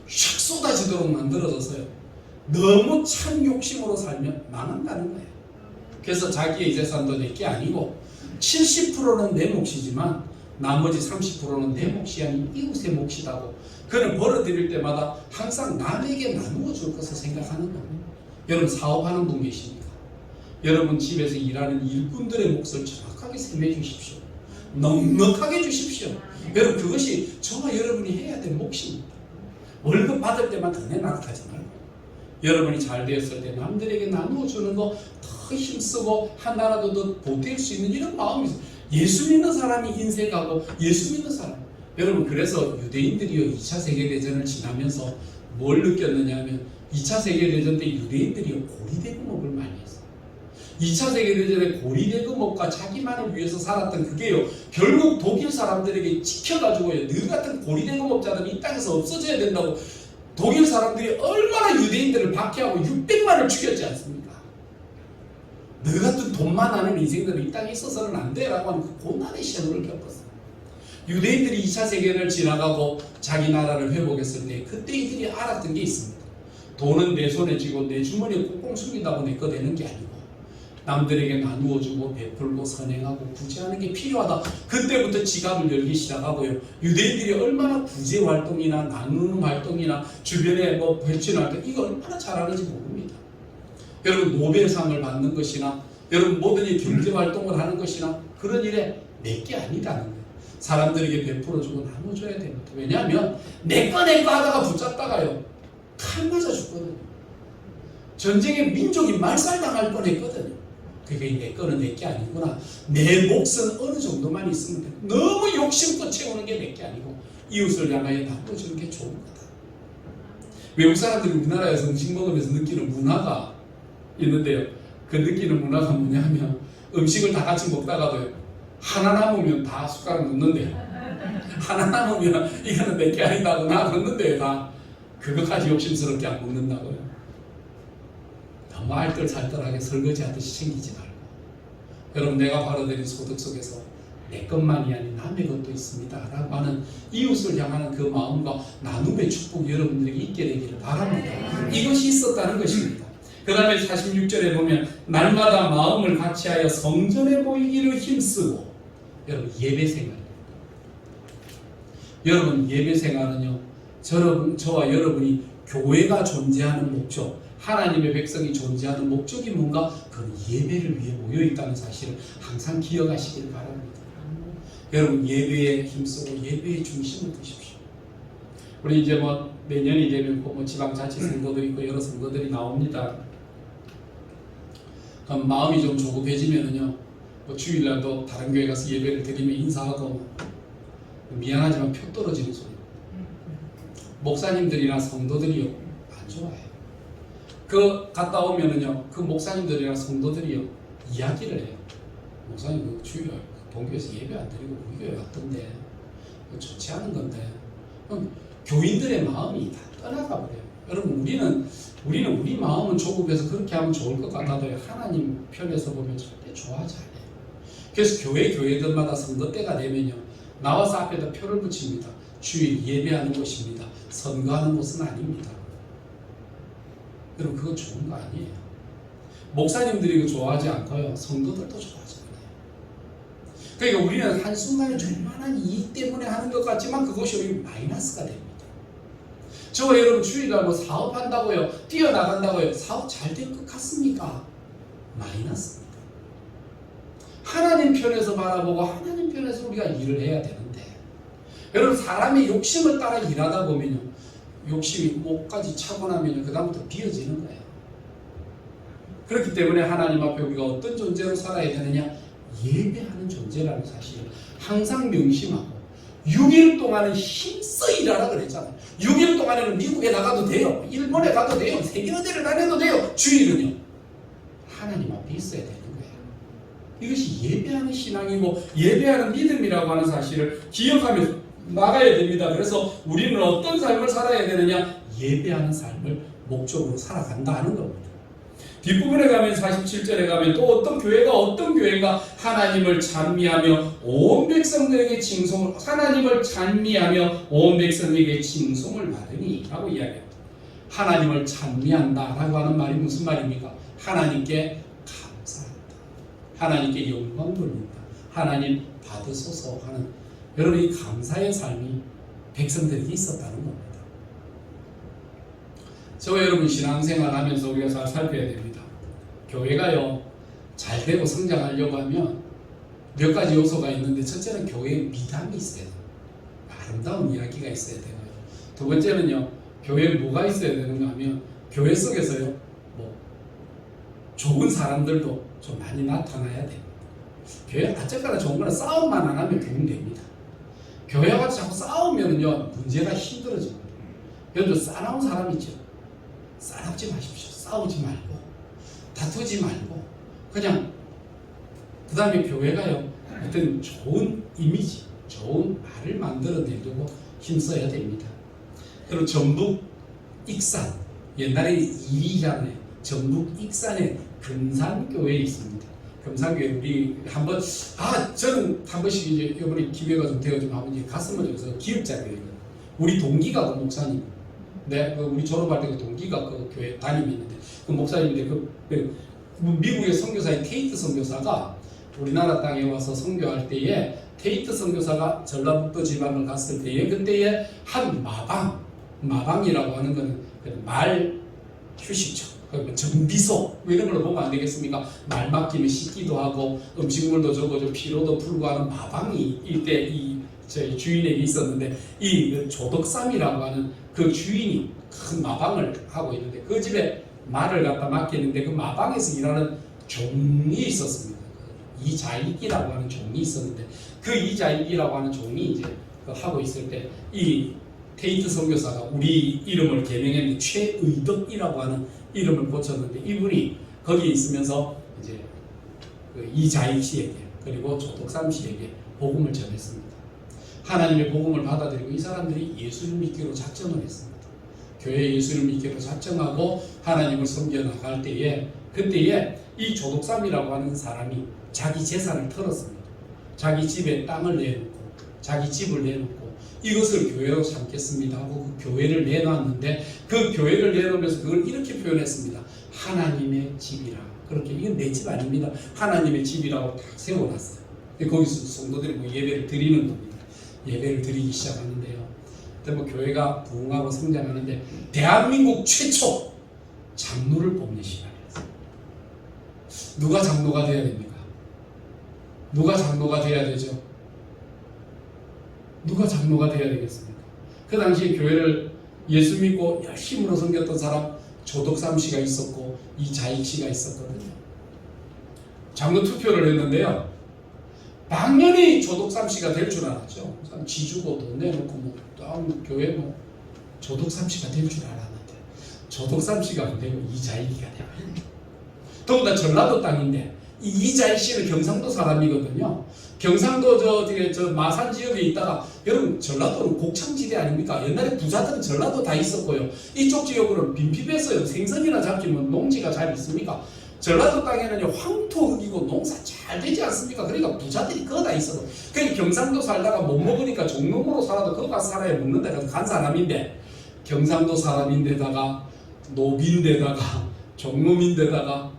샥 쏟아지도록 만들어져서요. 너무 찬 욕심으로 살면 망한다는 거예요. 그래서 자기의 재산도 내게 아니고 70%는 내 몫이지만 나머지 30%는 내 몫이 아닌 이웃의 몫이라고 그는 벌어들일 때마다 항상 남에게 나누어 줄 것을 생각하는 겁니다. 여러분 사업하는 분 계십니까? 여러분 집에서 일하는 일꾼들의 몫을 정확하게 세매 주십시오. 넉넉하게 주십시오. 여러분 그것이 저와 여러분이 해야 될 몫입니다. 월급 받을 때만 더 내놔하지 말고 여러분이 잘 되었을 때 남들에게 나누어 주는 거 더 힘쓰고 하나라도 더 보탤 수 있는 이런 마음이 있어요. 예수 믿는 사람이 인색하고 예수 믿는 사람. 여러분 그래서 유대인들이요 2차 세계대전을 지나면서 뭘 느꼈느냐 하면 2차 세계대전 때 유대인들이요 고리대금업을 많이 했어요. 2차 세계대전에 고리대금업과 자기만을 위해서 살았던 그게요 결국 독일 사람들에게 찍혀가지고요 너 같은 고리대금업자들은 이 땅에서 없어져야 된다고 독일 사람들이 얼마나 유대인들을 박해하고 600만을 죽였지 않습니까? 너 같은 돈만 아는 인생들은 이 땅에 있어서는 안 돼라고 하는 그 고난의 시련을 겪었어요. 유대인들이 2차 세계를 지나가고 자기 나라를 회복했을 때 그때 이들이 알았던 게 있습니다. 돈은 내 손에 쥐고 내 주머니에 꽁꽁 숨긴다고 내 거 되는 게 아니고 남들에게 나누어주고 베풀고 선행하고 구제하는 게 필요하다. 그때부터 지갑을 열기 시작하고요. 유대인들이 얼마나 구제 활동이나 나누는 활동이나 주변에 뭐 배치는 활동 이거 얼마나 잘하는지 모릅니다. 여러분 노벨상을 받는 것이나 여러분 모든 이 경제 활동을 하는 것이나 그런 일에 내게 아니라는 거예요. 사람들에게 베풀어주고 나눠줘야 됩니다. 왜냐하면 내거 하다가 붙잡다가요 칼 맞아 죽거든요. 전쟁에 민족이 말살당할 뻔했거든요. 그게 내 거는 내 게 아니구나. 내 몫은 어느 정도만 있으면 돼. 너무 욕심껏 채우는 게 내 게 아니고 이웃을 향하여 나눠주는 게 좋은 거다. 외국 사람들이 우리나라에서 음식 먹으면서 느끼는 문화가 있는데요. 그 느끼는 문화가 뭐냐면 음식을 다 같이 먹다가도 하나 남으면 다 숟가락 넣는데요. 하나 남으면 이거는 내 게 아니다 하고 나 넣는데요. 다 그것까지 욕심스럽게 안 먹는다고요. 너무 알뜰살뜰하게 설거지하듯이 챙기지 말고 여러분 내가 벌어들인 소득 속에서 내 것만이 아닌 남의 것도 있습니다 라고 하는 이웃을 향하는 그 마음과 나눔의 축복이 여러분들에게 있게 되기를 바랍니다. 이것이 있었다는 것입니다. 그 다음에 46절에 보면 날마다 마음을 같이하여 성전에 모이기를 힘쓰고 여러분 예배생활 여러분 예배생활은요 저와 여러분이 교회가 존재하는 목적 하나님의 백성이 존재하는 목적이 뭔가 그건 예배를 위해 모여있다는 사실을 항상 기억하시길 바랍니다. 여러분 예배에 힘쓰고 예배의 중심을 두십시오. 우리 이제 뭐 내년이 되면 뭐 지방자치 선거도 있고 여러 선거들이 나옵니다. 그럼 마음이 좀 조급해지면은요 뭐 주일날도 다른 교회 가서 예배를 드리면 인사하고 미안하지만 표 떨어지는 소리. 목사님들이나 성도들이요 안 좋아해요. 그 갔다 오면은요 그 목사님들이나 성도들이요 이야기를 해요. 목사님 그 주일 본교에서 예배 안 드리고 우리 교회 왔던데 좋지 않은 건데 교인들의 마음이 다 떠나가 버려요. 여러분 우리는 우리 마음은 조급해서 그렇게 하면 좋을 것 같아도 하나님 편에서 보면 절대 좋아하지 않아요. 그래서 교회들마다 선거 때가 되면요 나와서 앞에다 표를 붙입니다. 주일 예배하는 곳입니다. 선거하는 곳은 아닙니다. 여러분, 그거 좋은 거 아니에요. 목사님들이 그거 좋아하지 않고요, 성도들도 좋아하지 않아요. 그러니까 우리는 한순간에 조그만한 이익 때문에 하는 것 같지만 그것이 우리 마이너스가 됩니다. 저와 여러분 주일날 뭐 사업한다고요, 뛰어나간다고요, 사업 잘 될 것 같습니까? 마이너스입니다. 하나님 편에서 바라보고 하나님 편에서 우리가 일을 해야 되는데, 여러분 사람의 욕심을 따라 일하다 보면요, 욕심이 목까지 차고 나면요, 그 다음부터 비어지는 거예요. 그렇기 때문에 하나님 앞에 우리가 어떤 존재로 살아야 되느냐, 예배하는 존재라는 사실을 항상 명심하고, 6일 동안은 힘써 일하라 그랬잖아요. 6일 동안에는 미국에 나가도 돼요, 일본에 가도 돼요, 세계 어디를 다녀도 돼요. 주일은요, 하나님 앞에 있어야 되는 거예요. 이것이 예배하는 신앙이고 예배하는 믿음이라고 하는 사실을 기억하면서 나가야 됩니다. 그래서 우리는 어떤 삶을 살아야 되느냐, 예배하는 삶을 목적으로 살아간다 하는 겁니다. 뒷부분에 가면 47절에 가면 또 어떤 교회가 하나님을 찬미하며 온 백성들에게 칭송을, 하나님을 찬미하며 온 백성에게 칭송을 받으니 라고 이야기합니다. 하나님을 찬미한다 라고 하는 말이 무슨 말입니까? 하나님께 감사한다, 하나님께 영광 돌린다, 하나님 받으소서 하는, 여러분 이 감사의 삶이 백성들에게 있었다는 겁니다. 저와 여러분 신앙생활 하면서 우리가 잘 살펴야 됩니다. 교회가요, 잘 되고 성장하려고 하면 몇 가지 요소가 있는데, 첫째는 교회에 미담이 있어야 돼요. 아름다운 이야기가 있어야 되고요. 두 번째는요, 교회에 뭐가 있어야 되는가 하면, 교회 속에서요, 뭐 좋은 사람들도 좀 많이 나타나야 됩니다. 교회 어쨌거나 좋은 거는 싸움만 안 하면 교회는 됩니다. 교회가 자꾸 싸우면요, 문제가 힘들어집니다. 여러분 싸나운 사람 있죠? 싸우지 마십시오. 싸우지 말고 다투지 말고 그냥, 그 다음에 교회가요, 어떤 좋은 이미지, 좋은 말을 만들어내려고 힘써야 됩니다. 그리고 전북 익산, 옛날에 2위잖아요. 전북 익산에 금산교회 있습니다. 금산교회 우리 한번, 저는 한 번씩 이제 이번에 기회가 좀 되어 좀 한번 이제 갔으면 좋겠어요. 기획자교회거든요. 우리 동기가 그 목사님, 우리 졸업할 때 그 동기가 그 교회 담임했는데, 그 목사님인데 그 미국의 선교사인 테이트 선교사가 우리나라 땅에 와서 선교할 때에, 테이트 선교사가 전라북도 지방을 갔을 때에, 그때에 한 마방이라고 하는 거는 말 휴식처, 정비소 이런 걸 보면 안 되겠습니까? 말 맡기면 씻기도 하고 음식물도 주고 좀 피로도 풀고 하는 마방이 이때 저희 주인에게 있었는데, 이 조덕삼이라고 하는 그 주인이 큰 마방을 하고 있는데, 그 집에 말을 갖다 맡기는데, 그 마방에서 일하는 종이 있었습니다. 이자익이라고 하는 종이 있었는데, 그 이자익이라고 하는 종이 이제 하고 있을 때, 이 테이트 선교사가 우리 이름을 개명했는데 최의덕이라고 하는 이름을 고쳤는데, 이분이 거기에 있으면서 이제 그 이자익 씨에게 그리고 조덕삼 씨에게 복음을 전했습니다. 하나님의 복음을 받아들이고 이 사람들이 예수를 믿기로 작정을 했습니다. 교회 예수를 믿기로 작정하고 하나님을 섬겨 나갈 때에, 그때에 이 조덕삼이라고 하는 사람이 자기 재산을 털었습니다. 자기 집에 땅을 내놓고 자기 집을 내놓고 이것을 교회로 삼겠습니다 하고 그 교회를 내놨는데, 그 교회를 내놓으면서 그걸 이렇게 표현했습니다. 하나님의 집이라. 그렇게, 이건 내 집 아닙니다. 하나님의 집이라고 딱 세워놨어요. 거기서 성도들이 뭐 예배를 드리는 겁니다. 예배를 드리기 시작하는데요, 그때 뭐 교회가 부흥하고 성장하는데, 대한민국 최초 장로를 뽑는 시간이었어요. 누가 장로가 되어야 됩니까? 누가 장로가 되어야 되죠? 누가 장로가 되어야 되겠습니까? 그 당시에 교회를 예수 믿고 열심으로 섬겼던 사람 조덕삼 씨가 있었고 이자익 씨가 있었거든요. 장로 투표를 했는데요, 당연히 조덕삼 씨가 될 줄 알았죠. 지주고 돈 내놓고 뭐 교회 뭐 조덕삼 씨가 될 줄 알았는데, 조덕삼 씨가 안 되고 이자익이가 돼요. 더군다나 전라도 땅인데, 이 이자익 씨는 경상도 사람이거든요. 경상도 저 마산 지역에 있다가, 여러분 전라도는 곡창지대 아닙니까? 옛날에 부자들은 전라도 다 있었고요. 이쪽 지역으로는 빈집에서요 생선이나 잡기면 농지가 잘 있습니까? 전라도 땅에는요 황토 흙이고 농사 잘 되지 않습니까? 그러니까 부자들이 거다 있어도 그냥 경상도 살다가 못 먹으니까 종로으로 살아도 거기 가서 살아야 먹는다. 그래서 간 사람인데 경상도 사람인데다가 노비인데다가 종로민데다가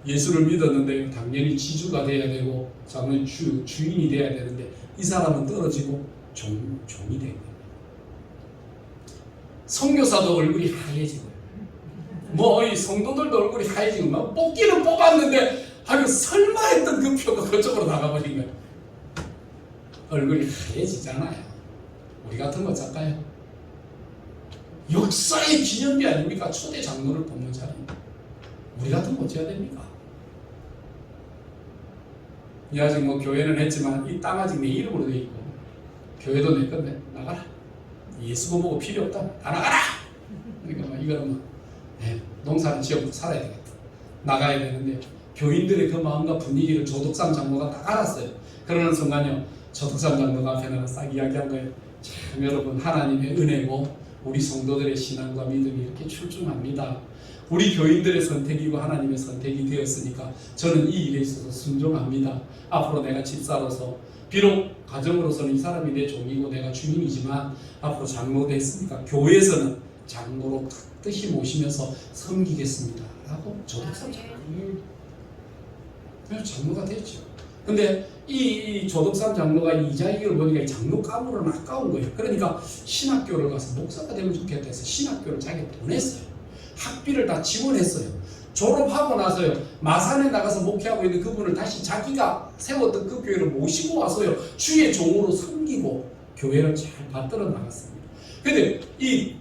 예수를 믿었는데 당연히 지주가 돼야 되고 장로의 주인이 돼야 되는데 이 사람은 떨어지고 종이 된 거예요. 선교사도 얼굴이 하얘지고 뭐 이 성도들도 얼굴이 하얘지고 막 뽑기는 뽑았는데 아유 설마 했던 그 표가 그쪽으로 나가버린 거예요. 얼굴이 하얘지잖아요. 우리 같은 거 작가요. 역사의 기념비 아닙니까? 초대 장로를 뽑는 자리. 우리 같은 거 어찌해야 됩니까? 이 아직 뭐 교회는 했지만 이 땅 아직 내 이름으로 돼 있고 교회도 내 건데 나가라. 예수 보고 필요 없다. 다 나가라. 그러니까 뭐 이거는 뭐 농사는 지어서 살아야 되겠다. 나가야 되는데 교인들의 그 마음과 분위기를 조덕삼 장로가 딱 알았어요. 그러는 순간요 조덕삼 장로가 앞에 나가 싹 이야기한 거예요. 참 여러분 하나님의 은혜고 우리 성도들의 신앙과 믿음이 이렇게 출중합니다. 우리 교인들의 선택이고 하나님의 선택이 되었으니까 저는 이 일에 있어서 순종합니다. 앞으로 내가 집사로서 비록 가정으로서는 이 사람이 내 종이고 내가 주님이지만 앞으로 장로 됐으니까 교회에서는 장로로 뜻이 모시면서 섬기겠습니다. 라고 조덕삼 장로가 됐죠. 근데 이 조덕삼 장로가 이 자격을 보니까 이 장로 가물은 아까운 거예요. 그러니까 신학교를 가서 목사가 되면 좋겠다 해서 신학교를 자기가 보냈어요. 학비를 다 지원했어요. 졸업하고 나서요 마산에 나가서 목회하고 있는 그분을 다시 자기가 세웠던 그 교회를 모시고 와서요 주의 종으로 섬기고 교회를 잘 받들어 나갔습니다. 근데 이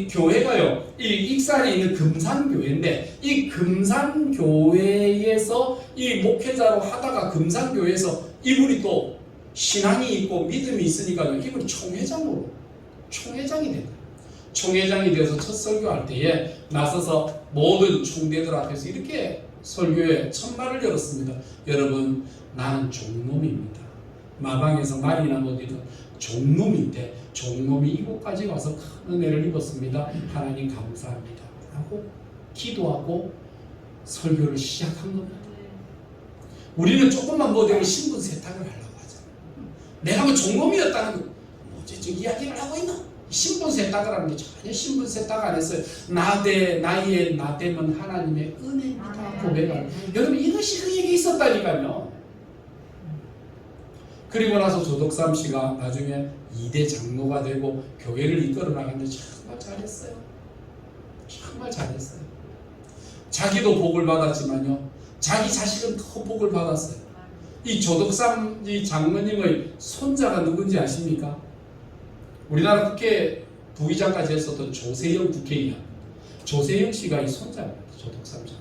교회가요 이 익산에 있는 금산교회인데 이 금산교회에서 이 목회자로 하다가 금산교회에서 이분이 또 신앙이 있고 믿음이 있으니까요 이분이 총회장이 됩니다. 총회장이 되어서 첫 설교할 때에 나서서 모든 총대들 앞에서 이렇게 설교에 첫말을 열었습니다. 여러분 나는 종놈입니다. 마방에서 말이나 어디든 종놈인데 종놈이 이곳까지 와서 큰 은혜를 입었습니다. 하나님 감사합니다. 라고 기도하고 설교를 시작한 겁니다. 우리는 조금만 못하면 신분 세탁을 하려고 하잖아요. 내가 뭐 종놈이었다는 거 뭐지 저 이야기를 하고 있나? 신분 세탁을 하는 게 전혀 신분 세탁 안 했어요. 나의 나됨은 하나님의 은혜입니다. 고백하는. 여러분 이것이 그에게 있었다니까요. 그리고 나서 조덕삼 씨가 나중에 2대 장로가 되고 교회를 이끌어 나갔는데 정말 잘했어요. 정말 잘했어요. 자기도 복을 받았지만요. 자기 자식은 더 복을 받았어요. 이 조덕삼 이 장로님의 손자가 누군지 아십니까? 우리나라 국회 부의장까지 했었던 조세영 국회의원. 조세영 씨가 이 손자입니다. 조덕삼 장로.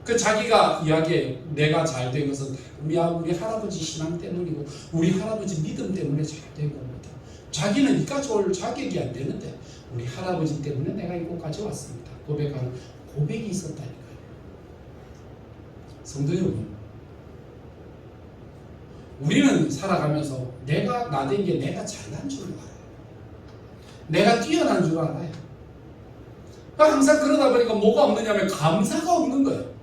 그 자기가 이야기해요. 내가 잘 된 것은 우리 할아버지 신앙 때문이고 우리 할아버지 믿음 때문에 잘 된 겁니다. 자기는 이까지 올 자격이 안 되는데 우리 할아버지 때문에 내가 이곳까지 왔습니다. 고백하는 고백이 있었다니까요. 성도 여러분, 우리는 살아가면서 내가 나된 게 내가 잘난 줄 알아요. 내가 뛰어난 줄 알아요. 항상 그러다 보니까 뭐가 없느냐면 감사가 없는 거예요.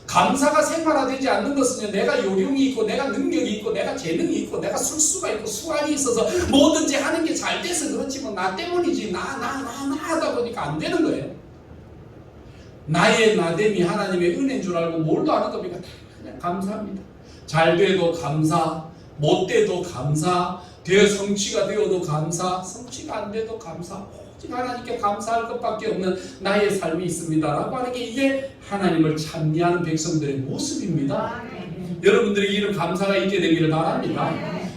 감사가 생활화되지 않는 것은요, 내가 요령이 있고 내가 능력이 있고 내가 재능이 있고 내가 술수가 있고 수완이 있어서 뭐든지 하는 게 잘 돼서 그렇지 뭐 나 때문이지 나 하다 보니까 안 되는 거예요. 나의 나됨이 하나님의 은혜인 줄 알고 뭘도 안 하다 보니까 그냥 감사합니다. 잘 돼도 감사, 못 돼도 감사, 성취가 되어도 감사, 성취가 안 돼도 감사, 오직 하나님께 감사할 것밖에 없는 나의 삶이 있습니다 라고 하는 게 이게 하나님을 찬미하는 백성들의 모습입니다. 여러분들에게 이런 감사가 있게 되기를 바랍니다.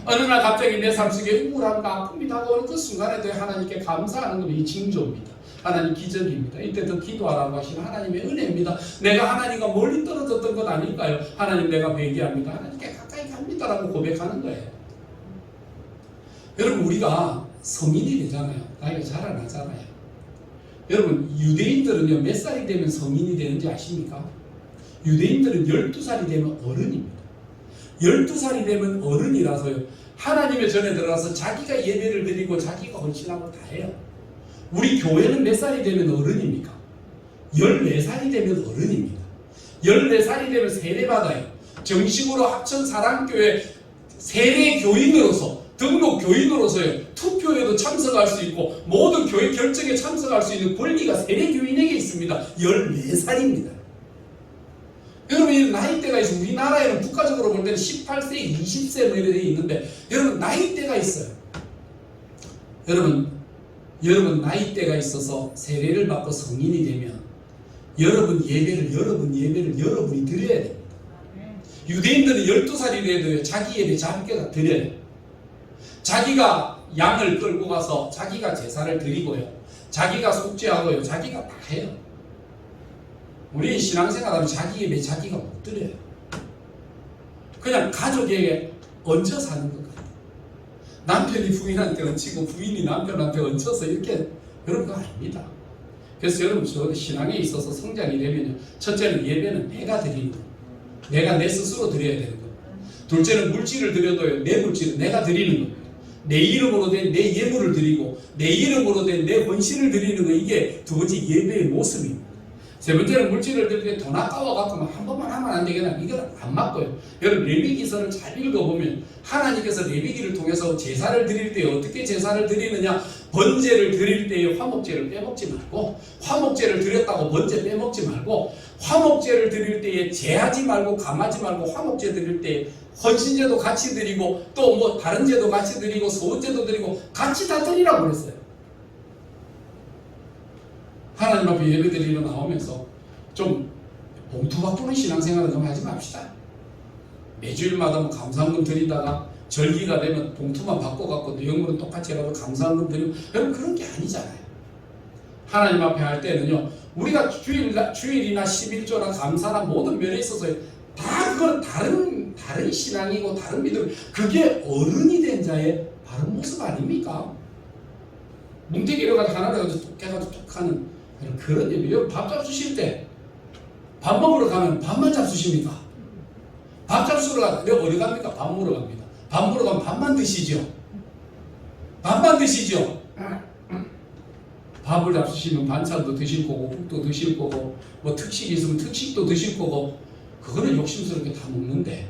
어느 날 갑자기 내 삶 속에 우울함과 아픔이 다가오는 그 순간에도 하나님께 감사하는 것이 징조입니다. 하나님 기적입니다. 이때도 기도하라고 하시는 하나님의 은혜입니다. 내가 하나님과 멀리 떨어졌던 것 아닐까요? 하나님 내가 회개합니다. 하나님께 가까이 갑니다라고 고백하는 거예요. 여러분 우리가 성인이 되잖아요. 나이가 자라나잖아요. 여러분 유대인들은요 몇 살이 되면 성인이 되는지 아십니까? 유대인들은 12살이 되면 어른입니다. 12살이 되면 어른이라서요. 하나님의 전에 들어가서 자기가 예배를 드리고 자기가 헌신하고 다 해요. 우리 교회는 몇 살이 되면 어른입니까? 14살이 되면 어른입니다. 14살이 되면 세례받아요. 정식으로 합천사랑교회 세례교인으로서 등록 교인으로서요. 투표에도 참석할 수 있고 모든 교회 결정에 참석할 수 있는 권리가 세례교인에게 있습니다. 14살입니다. 여러분 이 나이대가 있어요. 우리나라에는 국가적으로 볼 때는 18세, 20세 뭐 이렇게 있는데 여러분 나이대가 있어요. 여러분 나이대가 있어서 세례를 받고 성인이 되면 여러분 예배를 여러분이 드려야 됩니다. 유대인들은 12살이 돼도 자기 예배 자기가 드려요. 자기가 양을 끌고 가서 자기가 제사를 드리고요. 자기가 속죄하고요. 자기가 다 해요. 우리 신앙생활하면 자기 예배 자기가 못 드려요. 그냥 가족에게 얹혀 사는 것 같아요. 남편이 부인한테 얹히고 부인이 남편한테 얹혀서 이렇게 그런 거 아닙니다. 그래서 여러분 저 신앙에 있어서 성장이 되면 첫째는 예배는 내가 드리는 거. 내가 내 스스로 드려야 되는 거. 둘째는 물질을 드려도요. 내 물질은 내가 드리는 거. 내 이름으로 된 내 예물을 드리고 내 이름으로 된 내 헌신을 드리는 거. 이게 두 번째 예배의 모습입니다. 세 번째는 물질을 드릴 때 돈 아까워갖고 한 번만 하면 안 되겠나? 이건 안 맞고요. 여러분 레위기서를 잘 읽어보면 하나님께서 레위기를 통해서 제사를 드릴 때 어떻게 제사를 드리느냐? 번제를 드릴 때에 화목제를 빼먹지 말고 화목제를 드렸다고 번제 빼먹지 말고 화목제를 드릴 때에 제하지 말고 감하지 말고 화목제 드릴 때에 헌신제도 같이 드리고 또 뭐 다른 제도 같이 드리고 소원제도 드리고 같이 다 드리라고 그랬어요. 하나님 앞에 예배 드리러 나오면서 좀 봉투 바꾸는 신앙생활을 좀 하지 맙시다. 매주일마다 뭐 감사헌금 드리다가 절기가 되면 봉투만 바꿔갖고 내용물은 똑같이 해가지고 감사헌금 드리고 여러분 그런 게 아니잖아요. 하나님 앞에 할 때는요 우리가 주일이나 11조나 감사나 모든 면에 있어서 다 그건 다른 신앙이고 다른 믿음 그게 어른이 된 자의 바른 모습 아닙니까? 뭉태기를 가지고 하나를 가지고 톡 해가지고 톡 하는 그런 예배. 밥 잡수실 때 밥 먹으러 가면 밥만 잡수십니까? 밥 잡수러 가면 내가 어디 갑니까? 밥 먹으러 갑니다. 밥 먹으러 가면 밥만 드시죠? 밥만 드시죠? 밥을 잡수시면 반찬도 드실 거고 국도 드실 거고 뭐 특식이 있으면 특식도 드실 거고 그거는 욕심스럽게 다 먹는데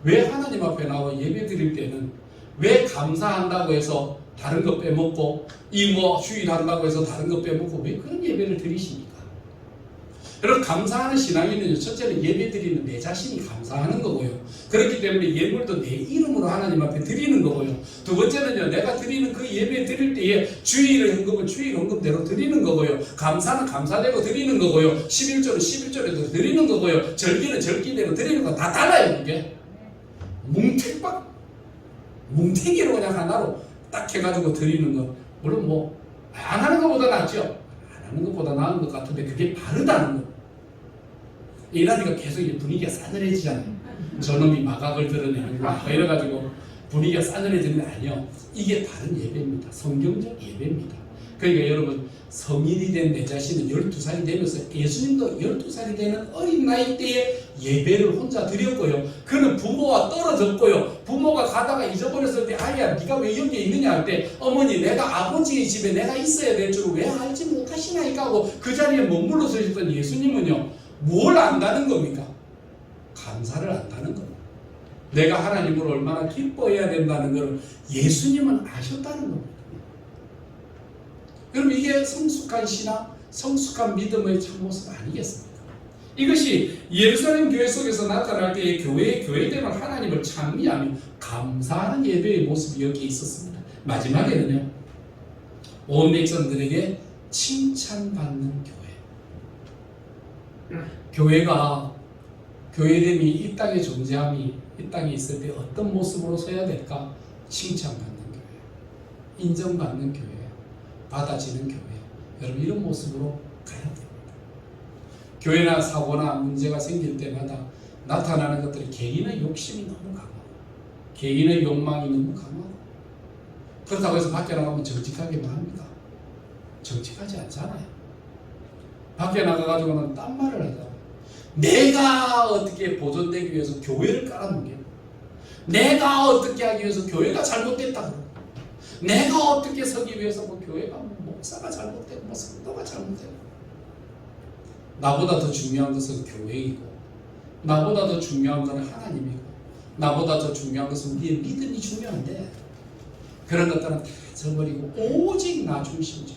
왜 하나님 앞에 나와 예배 드릴 때는 왜 감사한다고 해서 다른 거 빼먹고 이 뭐 주일 한다고 해서 다른 거 빼먹고 왜 그런 예배를 드리십니까? 여러분 감사하는 신앙인은요 첫째는 예배 드리는 내 자신이 감사하는 거고요. 그렇기 때문에 예물도 내 이름으로 하나님 앞에 드리는 거고요. 두 번째는요 내가 드리는 그 예배 드릴 때에 주일의 헌금은 주일 헌금대로 드리는 거고요. 감사는 감사대로 드리는 거고요. 11조는 11조대로 드리는 거고요. 절기는 절기대로 드리는 거 다 달라요. 이게 뭉태기로 그냥 하나로 딱 해가지고 드리는 거 물론 뭐 안 하는 것보다 낫죠. 안 하는 것보다 나은 것 같은데 그게 바르다는 거. 이러니까 계속 분위기가 싸늘해지잖아요. 저놈이 마각을 드러내는 거 이래가지고 분위기가 싸늘해지는 게 아니요. 이게 다른 예배입니다. 성경적 예배입니다. 그러니까 여러분 성인이 된 내 자신은 12살이 되면서 예수님도 12살이 되는 어린 나이 때에 예배를 혼자 드렸고요. 그는 부모와 떨어졌고요. 부모가 가다가 잊어버렸을 때 아이야 네가 왜 여기에 있느냐 할 때 어머니 내가 아버지의 집에 내가 있어야 될 줄 왜 알지 못하시나이까 하고 그 자리에 머물러 서셨던 예수님은요. 뭘 안다는 겁니까? 감사를 안다는 겁니다. 내가 하나님을 얼마나 기뻐해야 된다는 것을 예수님은 아셨다는 겁니다. 여러분 이게 성숙한 신앙, 성숙한 믿음의 참모습 아니겠습니까? 이것이 예루살렘 교회 속에서 나타날 때의 교회됨을 하나님을 찬미하며 감사하는 예배의 모습이 여기에 있었습니다. 마지막에는요. 온 백성들에게 칭찬받는 교회. 교회가 교회됨이 이 땅에 존재함이 이 땅에 있을 때 어떤 모습으로 서야 될까? 칭찬받는 교회, 인정받는 교회, 받아지는 교회. 여러분 이런 모습으로 가야 됩니다. 교회나 사고나 문제가 생길 때마다 나타나는 것들이 개인의 욕심이 너무 강하고 개인의 욕망이 너무 강하고 그렇다고 해서 밖에 나가면 정직하게만 합니까? 정직하지 않잖아요. 밖에 나가가지고는 딴 말을 하잖아요. 내가 어떻게 보존되기 위해서 교회를 깔아놓게 내가 어떻게 하기 위해서 교회가 잘못됐다 그러고 내가 어떻게 서기 위해서 뭐 교회가 뭐 목사가 잘못되고 뭐 성도가 잘못되고 나보다 더 중요한 것은 교회이고 나보다 더 중요한 것은 하나님이고 나보다 더 중요한 것은 우리의 믿음이 중요한데 그런 것들은 다 저버리고 오직 나 중심적.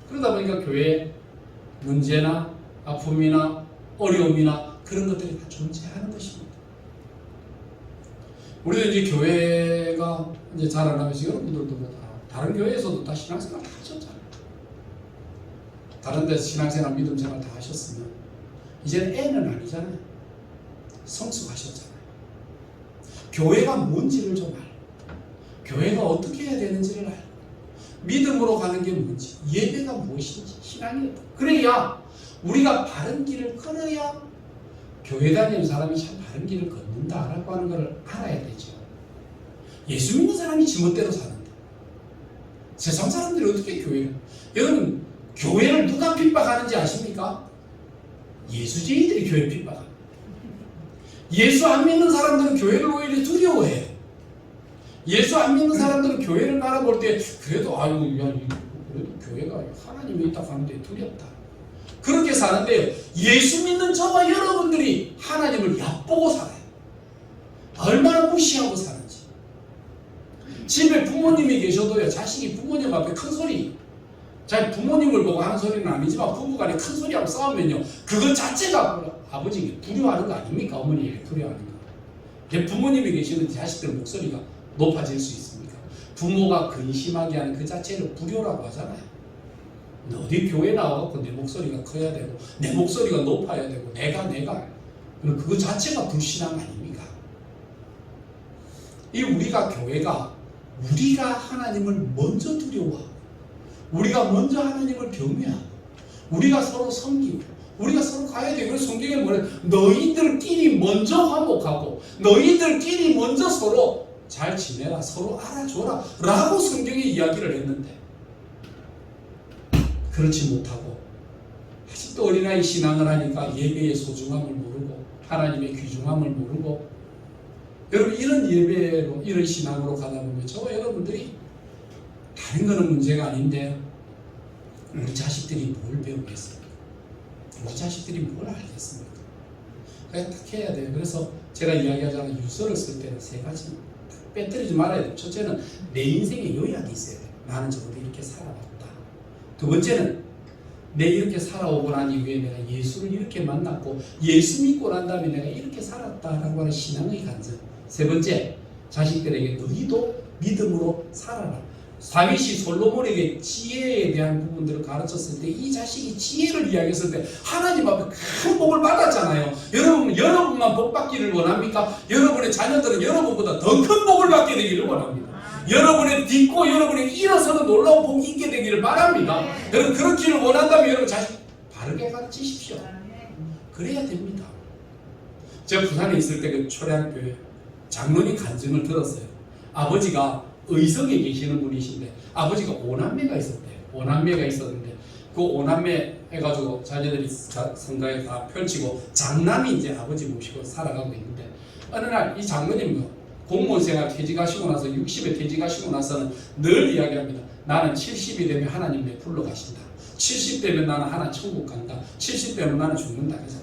그러다 보니까 교회에 문제나 아픔이나 어려움이나 그런 것들이 다 존재하는 것입니다. 우리도 이제 교회가 이제 자라나면서 여러분들도 다 다른 교회에서도 다 신앙생활 다 하셨잖아요. 다른 데서 신앙생활, 믿음생활 다 하셨으면 이제는 애는 아니잖아요. 성숙하셨잖아요. 교회가 뭔지를 좀 알고 교회가 어떻게 해야 되는지를 알고 믿음으로 가는 게 뭔지 예배가 무엇인지 신앙이 그래야 우리가 바른 길을 걸어야 교회 다니는 사람이 참 바른 길을 걷는다라고 하는 걸 알아야 되죠. 예수 믿는 사람이 지멋대로 사는데 세상 사람들이 어떻게 교회를 여러분 교회를 누가 핍박하는지 아십니까? 예수쟁이들이 교회를 핍박합니다. 예수 안 믿는 사람들은 교회를 오히려 두려워해요. 예수 안 믿는 사람들은 교회를 바라볼 때 그래도 아이고 야 그래도 교회가 하나님이 있다 하는데 두렵다. 그렇게 사는데 예수 믿는 저와 여러분들이 하나님을 얕보고 살아요. 얼마나 무시하고 사는지. 집에 부모님이 계셔도요 자식이 부모님 앞에 큰 소리 자기 부모님을 보고 하는 소리는 아니지만 부부간에 큰 소리하고 싸우면요 그것 자체가 아버지에게 불효하는 거 아닙니까? 어머니에게 불효하는 거. 부모님이 계시는 자식들 목소리가 높아질 수 있습니까? 부모가 근심하게 하는 그 자체를 불효라고 하잖아요. 어디 교회 나와갖고 내 목소리가 커야 되고 내 목소리가 높아야 되고 내가 그거 자체가 불신앙 아닙니까? 이 우리가 교회가 우리가 하나님을 먼저 두려워하고 우리가 먼저 하나님을 경외하고 우리가 서로 섬기고 우리가 서로 가야 되고 성경에 뭐래 너희들끼리 먼저 화목하고 너희들끼리 먼저 서로 잘 지내라 서로 알아줘라 라고 성경에 이야기를 했는데 그렇지 못하고 아직도 어린아이 신앙을 하니까 예배의 소중함을 모르고 하나님의 귀중함을 모르고 여러분 이런 예배로 이런 신앙으로 가다 보면 저와 여러분들이 다른 거는 문제가 아닌데 우리 자식들이 뭘 배우겠습니까? 우리 자식들이 뭘 알겠습니까? 그냥 딱 해야 돼요. 그래서 제가 이야기하자면 유서를 쓸 때는 세 가지 빼뜨리지 말아야 돼요. 첫째는 내 인생에 요약이 있어야 돼요. 나는 저번에 이렇게 살아봤다. 두 번째는 내 이렇게 살아오고 난 이후에 내가 예수를 이렇게 만났고 예수 믿고 난 다음에 내가 이렇게 살았다라고 하는 신앙의 간증. 세 번째, 자식들에게 너희도 믿음으로 살아라. 다윗이 솔로몬에게 지혜에 대한 부분들을 가르쳤을 때 이 자식이 지혜를 이야기했을 때 하나님 앞에 큰 복을 받았잖아요. 여러분만 복 받기를 원합니까? 여러분의 자녀들은 여러분보다 더 큰 복을 받게 되기를 원합니다. 여러분의 딛고 여러분의 일어서는 놀라운 복이 있게 되기를 바랍니다. 여러분 그렇기를 원한다면 여러분 자식 바르게 가르치십시오. 그래야 됩니다. 제가 부산에 있을 때 그 초래학교에 장로님 간증을 들었어요. 아버지가 의성에 계시는 분이신데 아버지가 5남매가 있었대요. 5남매가 있었는데 그 5남매 해가지고 자녀들이 성가에 다 펼치고 장남이 이제 아버지 모시고 살아가고 있는데 어느 날 이 장로님 공무원 생활 퇴직하시고 나서 60에 퇴직하시고 나서는 늘 이야기합니다. 나는 70이 되면 하나님 내 불러 가신다. 70 되면 나는 하나님 천국 간다. 70 되면 나는 죽는다. 그래서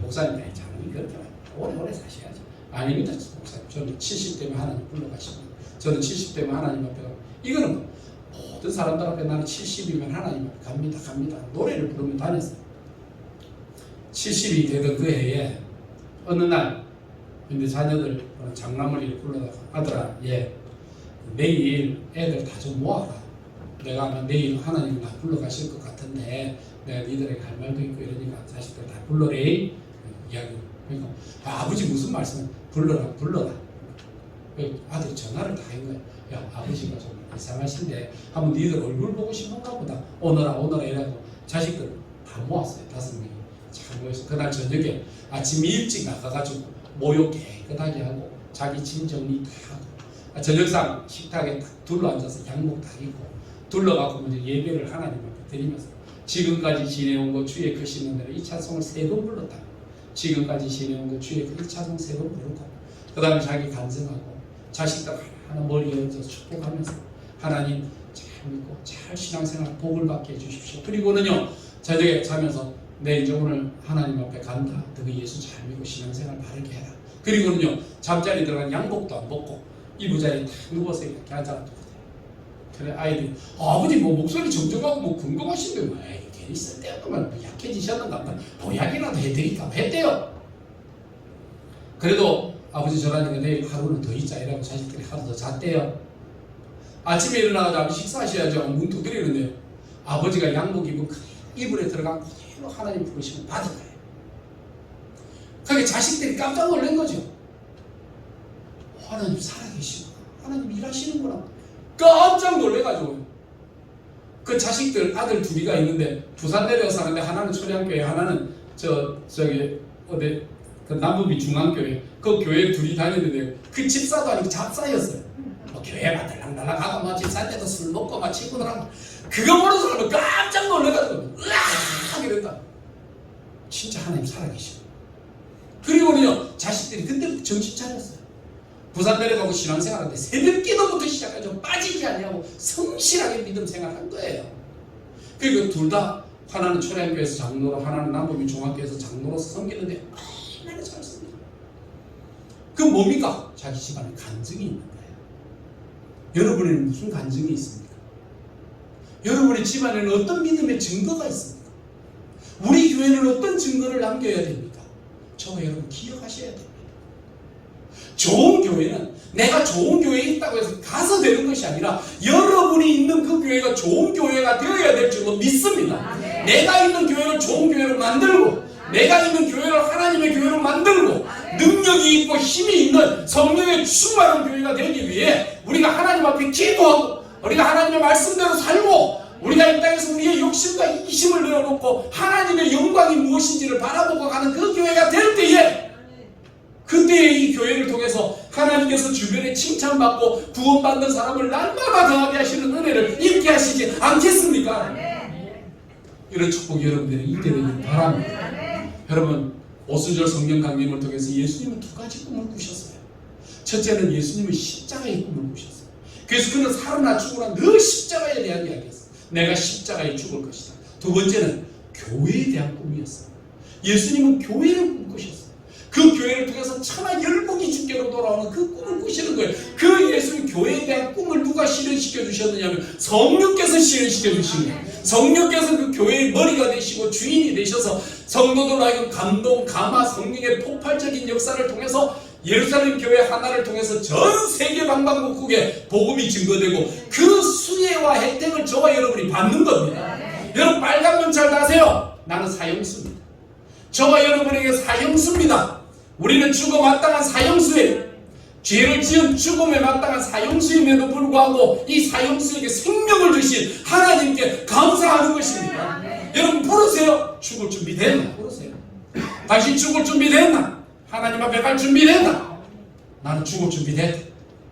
목사님 장로님 그렇게 오래오래 사셔야죠. 아닙니다. 목사님 저는 70 되면 하나님 불러 가십니다. 저는 70 되면 하나님 앞에 가고 이거는 모든 사람들 앞에 나는 70이면 하나님 앞에 갑니다. 노래를 부르며 다녔어요. 70이 되던 그 해에 어느 날 근데 자녀들 장남을 불러다가 아들아 내일 애들 다 좀 모아라. 내가 아마 내일 하나님 나 불러 가실 것 같은데 내가 니들에게 할 말도 있고 이러니까 자식들 다 불러래 이야기. 그러니까 아버지 무슨 말씀을 불러라. 아들이 전화를 다 한 거야. 야 아버지가 좀 이상하신데 한번 니들 얼굴 보고 싶은가 보다. 오너라 이라고 자식들 다 모았어요. 5명이 잘 모여서 그날 저녁에 아침 일찍 나가가지고 모욕 깨끗하게 하고 자기 짐 정리 다 하고 저녁상 식탁에 딱 둘러앉아서 양복 다 입고 둘러가고 이제 예배를 하나님 앞에 드리면서 지금까지 지내온 것 주의 크신 은혜로 이 찬송을 3번 불렀다. 지금까지 지내온 것 주의 이 찬송 3번 부르고 그 다음에 자기 간증하고 자식들 하나 머리 얹어 축복하면서 하나님 잘 믿고 잘 신앙생활 복을 받게 해주십시오. 그리고는요 저녁에 자면서 내 이제 오늘 하나님 앞에 간다. 너희 예수 잘 믿고 신앙생활 바르게 해라. 그리고는요, 잠자리 들어간 양복도 안 벗고 이부자리에 탁 누워서 이렇게 앉아가지고 그래 아이들이 아버지 뭐 목소리 정정하고 뭐 궁금하신데 뭐 에이 괜히 쓸데없는 뭐 약해지셨는가 보다 보약이라도 해드릴까 했대요. 그래도 아버지 저라니까 내일 하루는 더 있자 이라고 자식들이 하루 더 잤대요. 아침에 일어나서 아버지 식사하셔야죠. 문 두드리는데요. 아버지가 양복 입은 그 이불에 들어가 그대로 하나님 부르시면 받은 거예요. 그게 자식들이 깜짝 놀란 거죠. 하나님 살아계시구나. 하나님 일하시는구나. 깜짝 놀래가지고 그 자식들 아들 둘이가 있는데 부산 내려서 사는데 하나는 초량교회 하나는 저기 어디 그 남부비 중앙교회 그 교회 둘이 다니는데 그 집사도 아니고 잡사였어요. 뭐 교회만 달랑달랑 가고 막 집사 때도 술 먹고 막 친구들하고 그거 보는 사람은 깜짝 놀래가지고 으악 이랬다. 진짜 하나님 살아계시고 그리고는요 자식들이 그때 정신 차렸어요. 부산 내려가고 신앙생활하는데 새벽 기도부터 시작해서 빠지지 않냐고 성실하게 믿음 생활한 거예요. 그리고 둘 다 하나는 초량교회에서 장로로 하나는 남부민 중학교에서 장로로서 섬기는데 얼마나 잘했습니다. 그 뭡니까? 자기 집안에 간증이 있는 거예요. 여러분에는 무슨 간증이 있습니까? 여러분의 집안에는 어떤 믿음의 증거가 있습니까? 우리 교회는 어떤 증거를 남겨야 됩니까? 저와 여러분 기억하셔야 됩니다. 좋은 교회는 내가 좋은 교회에 있다고 해서 가서 되는 것이 아니라 여러분이 있는 그 교회가 좋은 교회가 되어야 될 줄로 믿습니다. 내가 있는 교회를 좋은 교회로 만들고 내가 있는 교회를 하나님의 교회로 만들고 능력이 있고 힘이 있는 성령의 충만한 교회가 되기 위해 우리가 하나님 앞에 기도하고 우리가 하나님의 말씀대로 살고 우리가 이 땅에서 우리의 욕심과 이기심을 내어놓고 하나님의 영광이 무엇인지를 바라보고 가는 그 교회가 될 때에 그때 이 교회를 통해서 하나님께서 주변에 칭찬받고 구원받는 사람을 날마다 더하게 하시는 은혜를 입게 하시지 않겠습니까? 이런 축복이 여러분들이 있게 되길 바랍니다. 여러분 오순절 성경 강림을 통해서 예수님은 두 가지 꿈을 꾸셨어요. 첫째는 예수님은 십자가의 꿈을 꾸셨어요. 그래서 그는 살아나 죽으나 늘 십자가에 대한 이야기였어요. 내가 십자가에 죽을 것이다. 두 번째는 교회에 대한 꿈이었어요. 예수님은 교회를 꿈꾸셨어요. 그 교회를 통해서 천하 열복이 주께로 돌아오는 그 꿈을 꾸시는 거예요. 그 예수님 교회에 대한 꿈을 누가 실현시켜 주셨느냐면 성령께서 실현시켜 주신 거예요. 성령께서 그 교회의 머리가 되시고 주인이 되셔서 성도들로 하여금 감동, 감화, 성령의 폭발적인 역사를 통해서 예루살렘 교회 하나를 통해서 전 세계 방방곡곡에 복음이 증거되고 그 수혜와 혜택을 저와 여러분이 받는 겁니다. 여러분 빨간 면 잘 다세요. 나는 사형수입니다. 저와 여러분에게 사형수입니다. 우리는 죽어 마땅한 사형수예요. 죄를 지은 죽음에 마땅한 사형수임에도 불구하고 이 사형수에게 생명을 주신 하나님께 감사하는 것입니다. 여러분 부르세요. 죽을 준비 됐나? 부르세요. 당신 죽을 준비 됐나? 하나님 앞에 갈 준비 됐나? 나는 죽을 준비 됐다.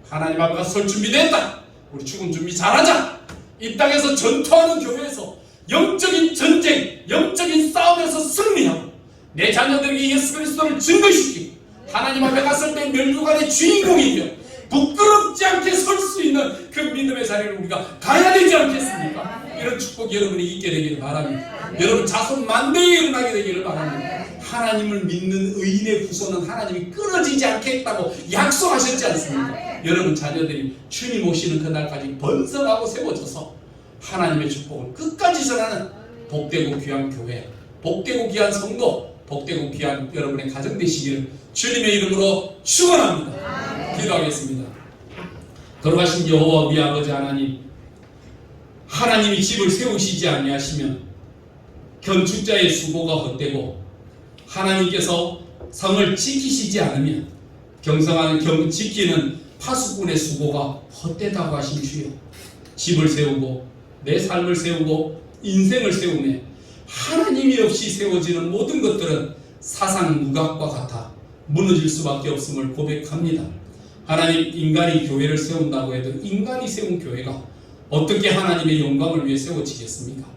하나님 앞에 가서 설 준비 됐다. 우리 죽음 준비 잘하자. 이 땅에서 전투하는 교회에서 영적인 전쟁, 영적인 싸움에서 승리하고 내 자녀들에게 예수 그리스도를 증거시키고 하나님 앞에 갔을 때 멸류관의 주인공이며 부끄럽지 않게 설 수 있는 그 믿음의 자리를 우리가 가야 되지 않겠습니까? 이런 축복이 여러분이 있게 되기를 바랍니다. 여러분 자손 만대에 일어나게 되기를 바랍니다. 하나님을 믿는 의인의 후손은 하나님이 끊어지지 않겠다고 약속하셨지 않습니까? 여러분 자녀들이 주님 오시는 그날까지 번성하고 세워져서 하나님의 축복을 끝까지 전하는 복되고 귀한 교회, 복되고 귀한 성도, 복되고 귀한 여러분의 가정 되시기를 주님의 이름으로 축원합니다. 기도하겠습니다. 돌아가신 여호와 우리 아버지 하나님, 하나님이 집을 세우시지 아니하시면 건축자의 수고가 헛되고 하나님께서 성을 지키시지 않으면 지키는 파수꾼의 수고가 헛되다고 하신 주여, 집을 세우고 내 삶을 세우고 인생을 세우며 하나님이 없이 세워지는 모든 것들은 사상 무각과 같아 무너질 수밖에 없음을 고백합니다. 하나님, 인간이 교회를 세운다고 해도 인간이 세운 교회가 어떻게 하나님의 영광을 위해 세워지겠습니까?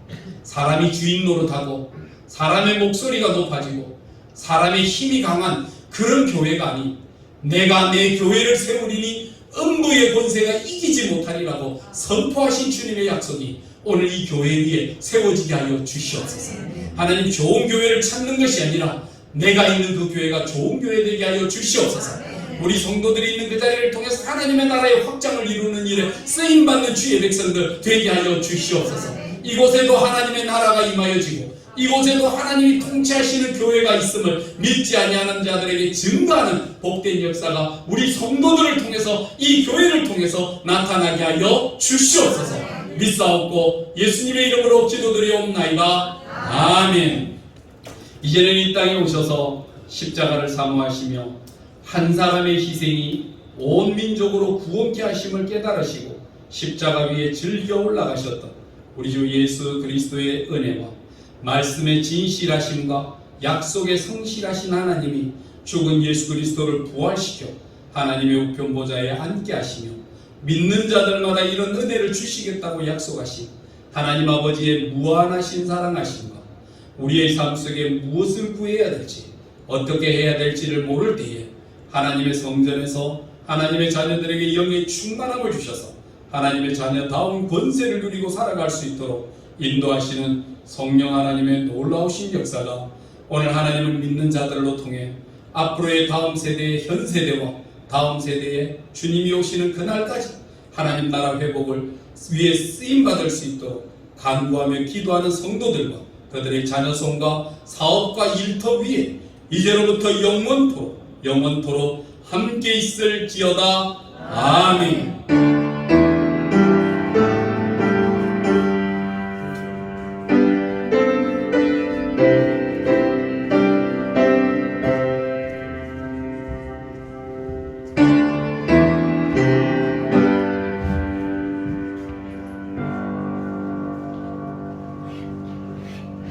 사람이 주인 노릇하고 사람의 목소리가 높아지고 사람의 힘이 강한 그런 교회가 아닌 내가 내 교회를 세우리니 음부의 권세가 이기지 못하리라고 선포하신 주님의 약속이 오늘 이 교회 위에 세워지게 하여 주시옵소서. 하나님, 좋은 교회를 찾는 것이 아니라 내가 있는 그 교회가 좋은 교회 되게 하여 주시옵소서. 우리 성도들이 있는 그 자리를 통해서 하나님의 나라의 확장을 이루는 일에 쓰임받는 주의 백성들 되게 하여 주시옵소서. 이곳에도 하나님의 나라가 임하여지고 이곳에도 하나님이 통치하시는 교회가 있음을 믿지 아니하는 자들에게 증거하는 복된 역사가 우리 성도들을 통해서, 이 교회를 통해서 나타나게 하여 주시옵소서. 믿사옵고 예수님의 이름으로 기도드리옵나이다. 아멘. 이제는 이 땅에 오셔서 십자가를 사모하시며 한 사람의 희생이 온 민족으로 구원케 하심을 깨달으시고 십자가 위에 즐겨 올라가셨던 우리 주 예수 그리스도의 은혜와 말씀의 진실하심과 약속의 성실하신 하나님이 죽은 예수 그리스도를 부활시켜 하나님의 우편 보좌에 앉게 하시며 믿는 자들마다 이런 은혜를 주시겠다고 약속하신 하나님 아버지의 무한하신 사랑하심과 우리의 삶 속에 무엇을 구해야 될지, 어떻게 해야 될지를 모를 때에 하나님의 성전에서 하나님의 자녀들에게 영의 충만함을 주셔서 하나님의 자녀다운 권세를 누리고 살아갈 수 있도록 인도하시는 성령 하나님의 놀라우신 역사가 오늘 하나님을 믿는 자들로 통해 앞으로의 다음 세대의 현 세대와 다음 세대에 주님이 오시는 그날까지 하나님 나라 회복을 위해 쓰임받을 수 있도록 간구하며 기도하는 성도들과 그들의 자녀손과 사업과 일터 위에 이제로부터 영원토록 함께 있을지어다. 아멘.